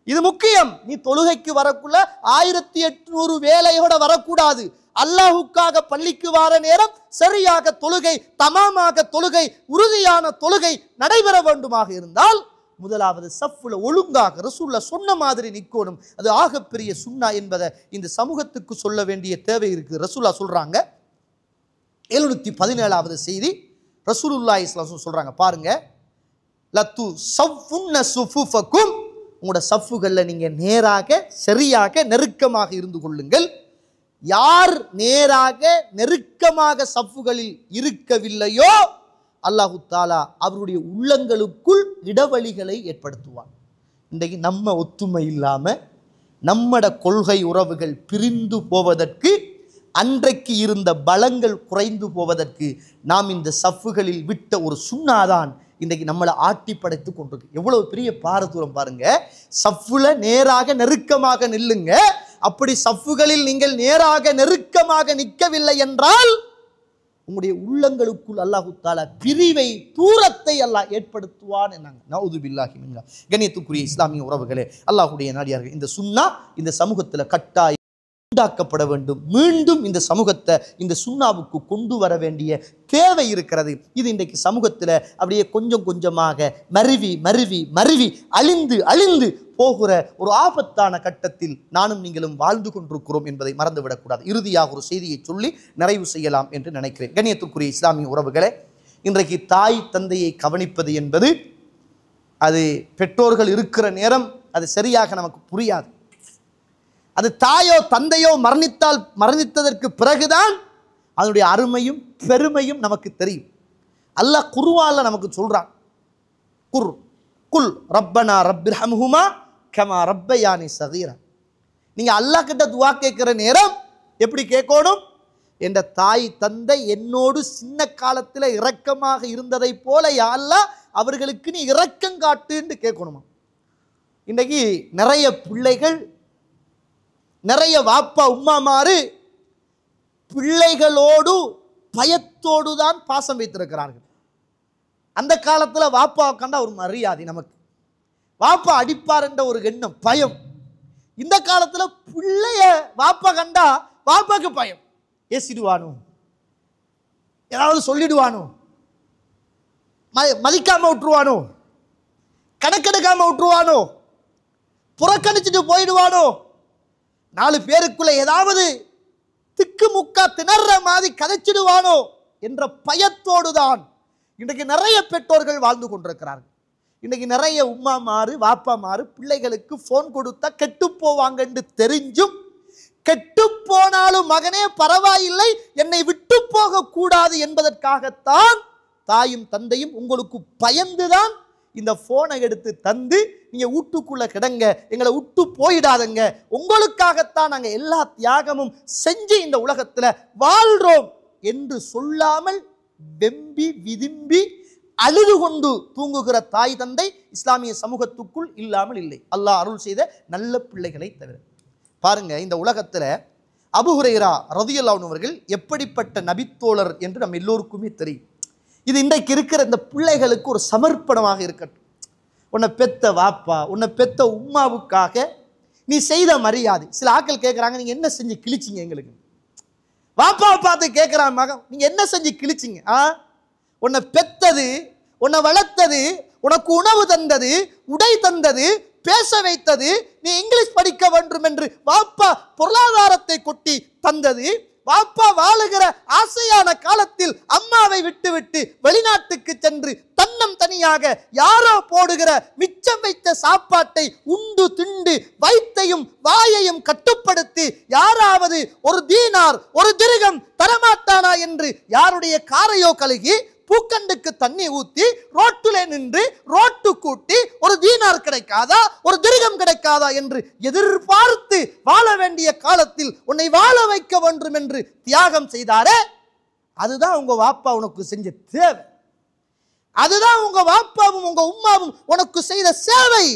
இது முக்கியம். நீ தொழுகைக்கு வரக்குள்ள 1800 வேலையோட வரக்கூடாது. அல்லாஹுக்காக பள்ளிக்கு வார நேரம் சரியாக தொழுகை, தமாமாக தொழுகை, உறுதியான தொழுகை நடைபெற வேண்டுமாக இருந்தால் முதலாவது சஃப்ல ஒழுங்காக ரசூலுல்லாஹ் சொன்ன மாதிரி நிக்கணும். அது ஆகப்பெரிய சுன்னா என்பதை இந்த சமூகத்துக்கு சொல்ல வேண்டிய தேவை இருக்கு. ரசூலுல்லாஹ் சொல்றாங்க, 717வது செய்தி ரசூலுல்லாஹி ஸல்லல்லாஹு அலைஹி வஸல்லம் சொல்றாங்க, பாருங்க, லத்து ஸஃபுன்ன ஸுஃபுஃபகும், உங்களோட சஃப்புகள்ல நீங்க நேராக சரியாக நெருக்கமாக இருந்து கொள்ளுங்கள். யார் நேராக நெருக்கமாக சஃப்புகளில் இருக்கவில்லையோ அல்லாஹு தாலா அவருடைய உள்ளங்களுக்குள் இடவழிகளை ஏற்படுத்துவார். இன்றைக்கு நம்ம ஒத்துமை இல்லாம நம்மட கொள்கை உறவுகள் பிரிந்து போவதற்கு, அன்றைக்கு இருந்த பலங்கள் குறைந்து போவதற்கு நாம் இந்த சஃப்புகளில் விட்ட ஒரு சுன்னாதான் இன்றைக்கு நம்மளை ஆட்டி படைத்து கொண்டிருக்கு. எவ்வளவு பெரிய பாரதூரம் பாருங்க. சஃப்புல நேராக நெருக்கமாக நில்லுங்க. அப்படி சஃப்புகளில் நீங்கள் நேராக நெருக்கமாக நிற்கவில்லை என்றால் உங்களுடைய உள்ளங்களுக்குள் அல்லாஹு தாலா பிரிவை, தூரத்தை அல்லாஹ் ஏற்படுத்துவான் என்னாங்க. நவுது பில்லாஹி மின்ஹா. கண்ணியத்துக்குரிய இஸ்லாமிய உறவுகளே, அல்லாஹ்வுடைய நாடியார்கள், இந்த சுன்னா இந்த சமூகத்தில் கட்டாயம் உண்டாக்கப்பட வேண்டும். மீண்டும் இந்த சமூகத்தை இந்த சுன்னாவுக்கு கொண்டு வர வேண்டிய தேவை இருக்கிறது. இது இன்றைக்கு சமூகத்தில் அப்படியே கொஞ்சம் கொஞ்சமாக மருவி மருவி மருவி அழிந்து அழிந்து போகிற ஒரு ஆபத்தான கட்டத்தில் நானும் நீங்களும் வாழ்ந்து கொண்டிருக்கிறோம் என்பதை மறந்துவிடக்கூடாது. இறுதியாக ஒரு செய்தியை சொல்லி நிறைவு செய்யலாம் என்று நினைக்கிறேன். கண்ணியத்துக்குரிய இஸ்லாமிய உறவுகளே, இன்றைக்கு தாய் தந்தையை கவனிப்பது என்பது, அது பெற்றோர்கள் இருக்கிற நேரம் அது சரியாக நமக்கு புரியாது. அது தாயோ தந்தையோ மரணித்ததற்கு பிறகுதான் அதனுடைய அருமையும் பெருமையும் நமக்கு தெரியும். அல்லாஹ் குர்ஆன்ல நமக்கு சொல்றான், குல் ரப்பனா ரப்பிர்ஹம்ஹுமா கமா ரப்பயானி ஸகீரா. நீங்க அல்லாஹ் கிட்ட துஆ கேட்கிற நேரம் எப்படி கேட்கணும்? என்ற தாய் தந்தை என்னோடு சின்ன காலத்தில் இரக்கமாக இருந்ததை போல யா அல்லாஹ் அவர்களுக்கு நீ இரக்கம் காட்டுன்னு கேட்கணுமா. இன்றைக்கு நிறைய பிள்ளைகள், நிறைய வாப்பா உம்மாமாரு பிள்ளைகளோடு பயத்தோடு தான் பாசம் வைத்திருக்கிறார்கள். அந்த காலத்தில் வாப்பா கண்டா ஒரு மரியாதை, நமக்கு வாப்பா அடிப்பார் என்ற ஒரு எண்ணம், பயம். இந்த காலத்தில் பிள்ளைய வாப்பா கண்டா வாப்பாக்கு பயம். ஏசிடுவானோ, ஏதாவது சொல்லிடுவானோ, மதிக்காம விட்டுருவானோ, கணக்கெடுக்காம விட்டுருவானோ, புறக்கணிச்சுட்டு போயிடுவானோ, 4 பேருக்குள்ள ஏதாவது திக்குமுக்கா திணற மாதிரி கதைச்சிடுவானோ என்ற பயத்தோடு தான் இன்றைக்கு நிறைய பெற்றோர்கள் வாழ்ந்து கொண்டிருக்கிறார்கள். இன்றைக்கு நிறைய உம்மாமாரு வாப்பாமாரு பிள்ளைகளுக்கு போன் கொடுத்தா கெட்டு போவாங்க என்று தெரிஞ்சும், கெட்டு போனாலும் மகனே பரவாயில்லை, என்னை விட்டு போக கூடாது என்பதற்காகத்தான் தாயும் தந்தையும் உங்களுக்கு பயந்துதான் இந்த போனை எடுத்து தந்து, நீங்க வீட்டுக்குள்ள கிடங்க, எங்களை விட்டு போயிடாதங்க, உங்களுக்காகத்தான் நாங்க எல்லா தியாகமும் செஞ்சு இந்த உலகத்துல வாழ்றோம் என்று சொல்லாமல் வெம்பி விதிம்பி அழுது கொண்டு தூங்குகிற தாய் தந்தை இஸ்லாமிய சமூகத்துக்குள் இல்லாமல் இல்லை. அல்லாஹ் அருள் செய்த நல்ல பிள்ளைகளை தவிர. பாருங்க, இந்த உலகத்துல அபூ ஹுரைரா ரலியல்லாஹு அன்ஹு அவர்கள் எப்படிப்பட்ட நபித்தோழர் என்று நம்ம எல்லோருக்குமே தெரியும். இது இன்றைக்கு இருக்கிற இந்த பிள்ளைகளுக்கு ஒரு சமர்ப்பணமாக இருக்கட்டும். உன்னை பெத்த வாப்பா, உன்னை பெத்த உம்மாவுக்காக நீ செய்த மரியாதை. சில ஆட்கள் கேட்குறாங்க, நீங்க என்ன செஞ்சு கிழிச்சிங்க எங்களுக்கு? வாப்பாவை பார்த்து கேட்குறான் மகன், நீங்க என்ன செஞ்சு கிழிச்சிங்க? உன்னை பெத்தது, உன்னை வளர்த்தது, உனக்கு உணவு தந்தது, உடை தந்தது, பேச வைத்தது, நீ இங்கிலீஷ் படிக்க வேண்டும் என்று வாப்பா பொருளாதாரத்தை கொட்டி தந்தது, வாப்பா வாழுகிற ஆசையான காலத்தில் அம்மாவை விட்டுவிட்டு வெளிநாட்டுக்கு சென்று தன்னம் தனியாக யாரோ போடுகிற மிச்சம் வைத்த சாப்பாட்டை உண்டு திண்டு வயிற்றையும் வாயையும் கட்டுப்படுத்தி யாராவது ஒரு தீனார் ஒரு திர்ஹம் தரமாட்டானா என்று யாருடைய காரையோ கழுகி பூக்கண்டுக்கு தண்ணி ஊத்தி ரோட்டிலே நின்று ரோட்டு கூட்டி ஒரு தீனார் கிடைக்காதா, ஒரு திர்ஹம் கிடைக்காதா என்று எதிர்பார்த்து வாழ வேண்டிய காலத்தில் உன்னை வாழ வைக்க வேண்டும் என்று தியாகம் செய்தாரே, அதுதான் உங்க வாப்பா உனக்கு செஞ்ச தேவை. அதுதான் உங்க வாப்பாவும் உங்க உம்மாவும் உனக்கு செய்த சேவை.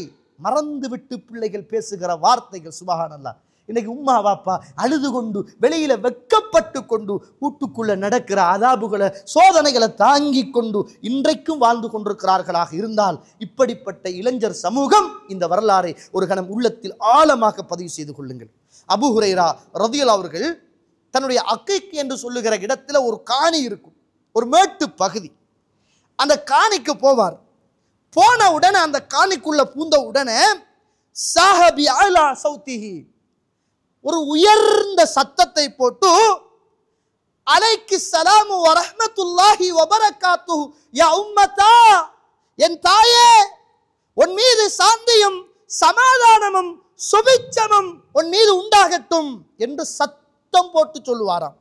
மறந்து விட்டு பிள்ளைகள் பேசுகிற வார்த்தைகள் சுப்ஹானல்லாஹ். இன்னைக்கு உம்மா வாப்பா அழுது கொண்டு வெளியில வெக்கப்பட்டு கொண்டு வீட்டுக்குள்ள நடக்கிற அதாபுகளை சோதனைகளை தாங்கி கொண்டு இன்றைக்கும் வாழ்ந்து கொண்டிருக்கிறார்களாக இருந்தால் இப்படிப்பட்ட இளைஞர் சமூகம் இந்த வரலாறை ஒரு கணம் உள்ளத்தில் ஆழமாக பதிவு செய்து கொள்ளுங்கள். அபூ ஹுரைரா ரலியல்லாஹு அவர்கள் தன்னுடைய அக்கைக்கு என்று சொல்லுகிற இடத்துல ஒரு காணி இருக்கும், ஒரு மேட்டு பகுதி. அந்த காணிக்கு போவார். போன உடனே அந்த காணிக்குள்ள பூந்த உடனே சாஹபி அலா சௌத்திஹி, ஒரு உயர்ந்த சத்தத்தை போட்டு அலைக்கு ஸலாமு வ ரஹ்மத்துல்லாஹி வ பரக்காத்துஹு யா உம்மதா, என் தாயே உன் மீது சாந்தியும் சமாதானமும் சுபிட்சமும் உன் மீது உண்டாகட்டும் என்று சத்தம் போட்டு சொல்லுவாராம்.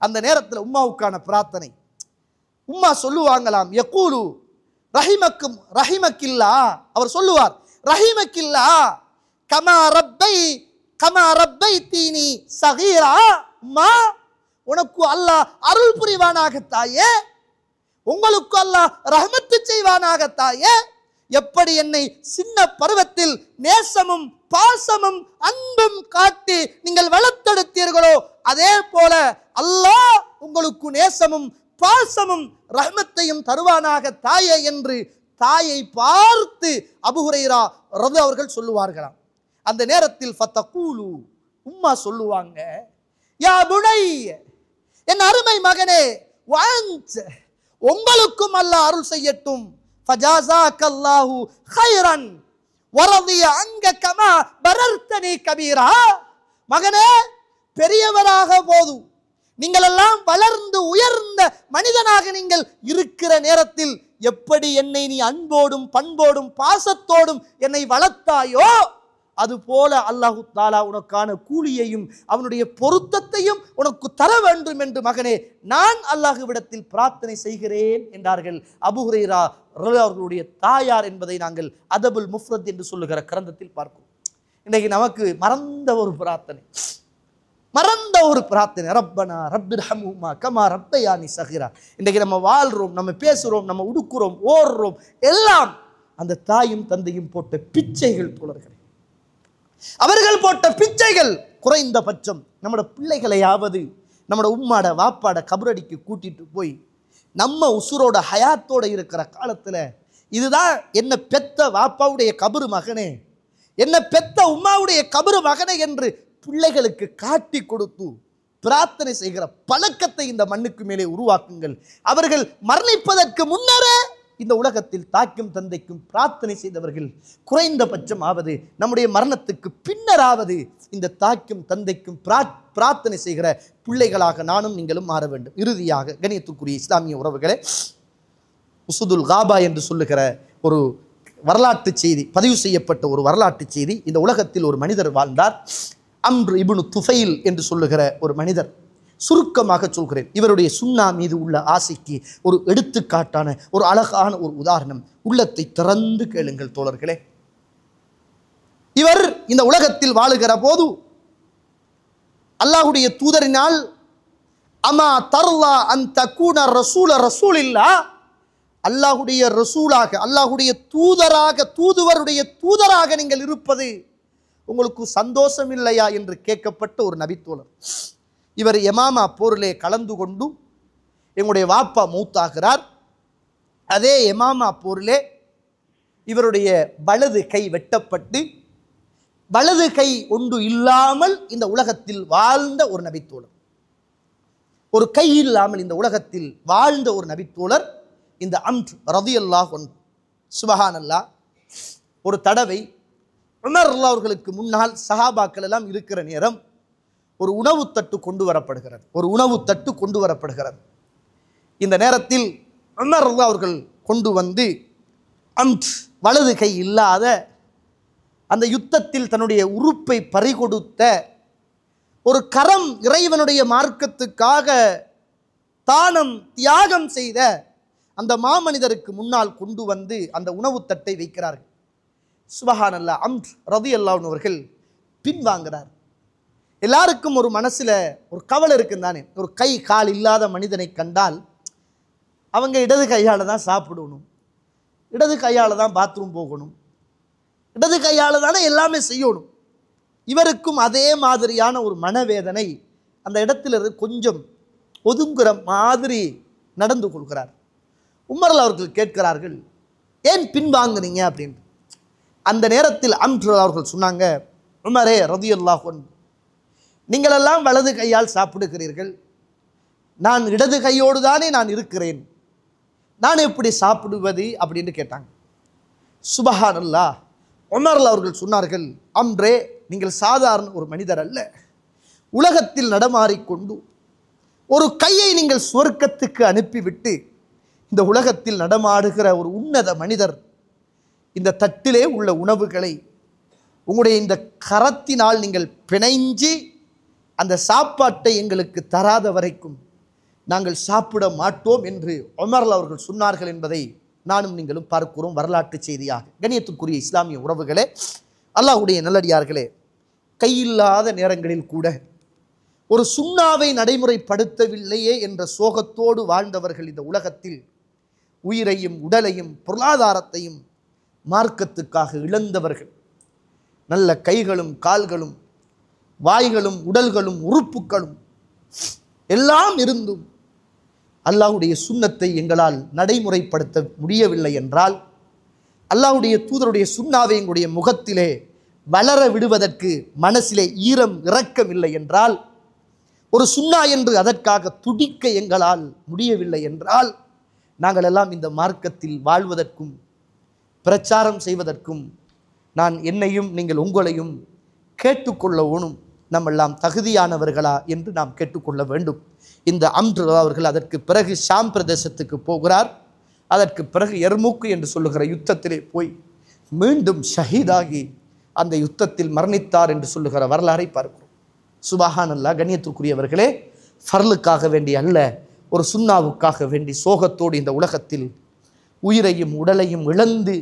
அந்த நேரத்தில் உம்மாவுக்கான பிரார்த்தனை. உம்மா சொல்லுவாங்களாம், யகூலு ரஹிமக்கும் ரஹிமக்கில்லா, அவர் சொல்லுவார், ரஹிமக்கில்லா கமா ரப்பைதீனி ஸகீரா, உம்மா உனக்கு அல்லாஹ் அருள் புரிவானாக தாயே, உங்களுக்கு அல்லாஹ் ரஹ்மத்து செய்வானாக தாயே. எப்படி என்னை சின்ன பருவத்தில் நேசமும் பாசமும் அன்பும் காட்டி நீங்கள் வளர்த்தெடுத்தீர்களோ அதே போல அல்லாஹ் உங்களுக்கு நேசமும் பாசமும் ரஹ்மத்தையும் தருவானாக தாயே என்று தாயை பார்த்து அபூ ஹுரைரா ரலியல்லாஹு அவர்கள் சொல்லுவார்களாம். அந்த நேரத்தில் ஃபதகூலு, உம்மா சொல்லுவாங்க, யா புனைய, என் அருமை மகனே, வஅன்த, உங்களுக்கும் அல்லாஹ் அருள் செய்யட்டும், ஃபஜாஸாக்கல்லாஹு கைரன் வரதிய அங்க கமா பரர்தனி கபீரா, மகனே பெரியவராக போது நீங்கள் எல்லாம் வளர்ந்து உயர்ந்த மனிதனாக நீங்கள் இருக்கிற நேரத்தில் எப்படி என்னை நீ அன்போடும் பண்போடும் பாசத்தோடும் என்னை வளர்த்தாயோ அது போல அல்லாஹு தஆலா உனக்கான கூலியையும் அவனுடைய பொருத்தத்தையும் உனக்கு தர வேண்டும் என்று மகனே நான் அல்லாஹ்விடத்தில் பிரார்த்தனை செய்கிறேன் என்றார்கள் அபூ ஹுரைரா ரலியல்லாஹு அவர்களுடைய தாயார் என்பதை நாங்கள் அதபுல் முஃப்ரத் என்று சொல்லுகிற கிரந்தத்தில் பார்க்கிறோம். இன்றைக்கு நமக்கு மறந்த ஒரு பிரார்த்தனை, ரப்பனா ரப்பிர்ஹம்ஹுமா கமா ரப்பயானி ஸகீரா. இன்றைக்கு நம்ம வாழ்றோம், நம்ம பேசுறோம், நம்ம உடுக்குறோம், ஓடுறோம், எல்லாம் அந்த தாயும் தந்தையும் போட்ட பிச்சைகள் தோழர்களே. அவர்கள் போட்ட பிச்சைகள். குறைந்தபட்சம் நம்மட பிள்ளைகளையாவது நம்மட உம்மாட வாப்பாட கபரடிக்கு கூட்டிட்டு போய் நம்ம உசுரோட ஹயாத்தோட இருக்கிற காலத்துல இதுதான் என்ன பெத்த வாப்பாவுடைய கபரு மகனே, என்ன பெத்த உம்மாவுடைய கபரு மகனே என்று பிள்ளைகளுக்கு காட்டி கொடுத்து பிரார்த்தனை செய்கிற பழக்கத்தை இந்த மண்ணுக்கு மேலே உருவாக்குங்கள். அவர்கள் மரணிப்பதற்கு முன்னரே இந்த உலகத்தில் தாக்கும் தந்தைக்கும் பிரார்த்தனை செய்தவர்கள் குறைந்தபட்சம் ஆவது நம்முடைய மரணத்துக்கு பின்னராவது இந்த தாக்கும் தந்தைக்கும் பிரார்த்தனை செய்கிற பிள்ளைகளாக நானும் நீங்களும் மாற வேண்டும். இறுதியாக கணியத்துக்குரிய இஸ்லாமிய உறவுகளே, உசுதுல் காபா என்று சொல்லுகிற ஒரு வரலாற்று செய்தி, பதிவு செய்யப்பட்ட ஒரு வரலாற்று செய்தி. இந்த உலகத்தில் ஒரு மனிதர் வாழ்ந்தார், அம்ர் இப்னு துஃபைல் என்று சொல்லுகிற ஒரு மனிதர். சுருக்கமாக சொல்கிறேன், இவருடைய சுன்னா மீது உள்ள ஆசைக்கு ஒரு எடுத்துக்காட்டான ஒரு அழகான ஒரு உதாரணம். உள்ளத்தை திறந்து கேளுங்கள் தோழர்களே. இவர் இந்த உலகத்தில் வாழுகிற போது அல்லாஹ்வுடைய தூதரினால் அமா தர்லா அன் தகூன ரசூல ரசூலில்லா, அல்லாஹ்வுடைய ரசூலாக அல்லாஹ்வுடைய தூதராக தூதுவருடைய தூதராக நீங்கள் இருப்பது உங்களுக்கு சந்தோஷம் இல்லையா என்று கேட்கப்பட்ட ஒரு நபித்தோழர். இவர் யமாமா போரிலே கலந்து கொண்டு எங்களுடைய வாப்பா மௌத்தாகிறார். அதே யமாமா போரிலே இவருடைய வலது கை வெட்டப்பட்டு வலது கை ஒன்று இல்லாமல் இந்த உலகத்தில் வாழ்ந்த ஒரு நபித்தோழர், ஒரு கை இல்லாமல் இந்த உலகத்தில் வாழ்ந்த ஒரு நபித்தோழர் இந்த அம்ர் ரலியல்லாஹு அன்ஹு. சுப்ஹானல்லாஹ். ஒரு தடவை உமர் ரலியல்லாஹு அவர்களுக்கு முன்னால் சஹாபாக்கள் எல்லாம் இருக்கிற நேரம் ஒரு உணவு தட்டு கொண்டு வரப்படுகிறது. இந்த நேரத்தில் உமர் ரலியல்லாஹு அவர்கள் கொண்டு வந்து அம்ர் வலது கை இல்லாத அந்த யுத்தத்தில் தன்னுடைய உறுப்பை பறிகொடுத்த ஒரு கரம், இறைவனுடைய மார்க்கத்துக்காக தானம் தியாகம் செய்த அந்த மாமனிதருக்கு முன்னால் கொண்டு வந்து அந்த உணவு தட்டை வைக்கிறார்கள். சுபஹானல்லாஹ், அம்ர் ரலியல்லாஹு அன்ஹு அவர்கள் பின்வாங்குறார். எல்லாருக்கும் ஒரு மனசுல ஒரு கவலை இருக்குன்னு தானே. ஒரு கை கால் இல்லாத மனிதனை கண்டால் அவங்க இடது கையால் தான் சாப்பிடணும், இடது கையால் தான் பாத்ரூம் போகணும், இடது கையால் தானே எல்லாமே செய்யணும். இவருக்கும் அதே மாதிரியான ஒரு மனவேதனை. அந்த இடத்துல கொஞ்சம் ஒதுங்குற மாதிரி நடந்து கொள்கிறார். உமர் அவர்கள் கேட்கிறார்கள், ஏன் பின்வாங்குனீங்க அப்படின்னு. அந்த நேரத்தில் அம்ர் அவர்கள் சொன்னாங்க, உமரே ரலியல்லாஹு அன்ஹு, நீங்களெல்லாம் வலது கையால் சாப்பிடுகிறீர்கள், நான் இடது கையோடு தானே நான் இருக்கிறேன், நான் எப்படி சாப்பிடுவது அப்படின்னு கேட்டாங்க. சுபஹானல்லாஹ், உமர் அவர்கள் சொன்னார்கள், அம்ரே, நீங்கள் சாதாரண ஒரு மனிதர் அல்ல. உலகத்தில் நடமாறிக்கொண்டு ஒரு கையை நீங்கள் சுவர்க்கத்துக்கு அனுப்பிவிட்டு இந்த உலகத்தில் நடமாடுகிற ஒரு உன்னத மனிதர். இந்த தட்டிலே உள்ள உணவுகளை உங்களுடைய இந்த கரத்தினால் நீங்கள் பிணைஞ்சி அந்த சாப்பாட்டை எங்களுக்கு தராத வரைக்கும் நாங்கள் சாப்பிட மாட்டோம் என்று உமர் அவர்கள் சொன்னார்கள் என்பதை நானும் நீங்களும் பார்க்கிறோம் வரலாற்று செய்தியாக. கண்ணியத்துக்குரிய இஸ்லாமிய உறவுகளே, அல்லாஹ்வுடைய நல்லடியார்களே, கையில்லாத நேரங்களில் கூட ஒரு சுன்னாவை நடைமுறைப்படுத்தவில்லையே என்ற சோகத்தோடு வாழ்ந்தவர்கள் இந்த உலகத்தில் உயிரையும் உடலையும் பொருளாதாரத்தையும் மார்க்கத்துக்காக இழந்தவர்கள். நல்ல கைகளும் கால்களும் வாய்களும் உடல்களும் உறுப்புகளும் எல்லாம் இருந்தும் அல்லாஹ்வுடைய சுன்னத்தை எங்களால் நடைமுறைப்படுத்த முடியவில்லை என்றால், அல்லாஹ்வுடைய தூதருடைய சுன்னாவை எங்களுடைய முகத்திலே வளர விடுவதற்கு மனசிலே ஈரம் இரக்கமில்லை என்றால், ஒரு சுன்னா என்று அதற்காக துடிக்க எங்களால் முடியவில்லை என்றால், நாங்கள் எல்லாம் இந்த மார்க்கத்தில் வாழ்வதற்கும் பிரச்சாரம் செய்வதற்கும் நான் என்னையும் நீங்கள் உங்களையும் கேட்டுக்கொள்ள வேணும். நம்மெல்லாம் தகுதியானவர்களா என்று நாம் கேட்டுக்கொள்ள வேண்டும். இந்த அம்ர் அவர்கள் அதற்கு பிறகு ஷாம் பிரதேசத்துக்கு போகிறார். அதற்கு பிறகு எர்முக்கு என்று சொல்லுகிற யுத்தத்திலே போய் மீண்டும் ஷஹீதாகி அந்த யுத்தத்தில் மரணித்தார் என்று சொல்லுகிற வரலாறை பார்க்கிறோம். சுபஹானல்லாஹ், கண்ணியத்திற்குரியவர்களே, ஃபர்லுக்காக வேண்டி அல்ல, ஒரு சுன்னாவுக்காக வேண்டி சோகத்தோடு இந்த உலகத்தில் உயிரையும் உடலையும் இழந்து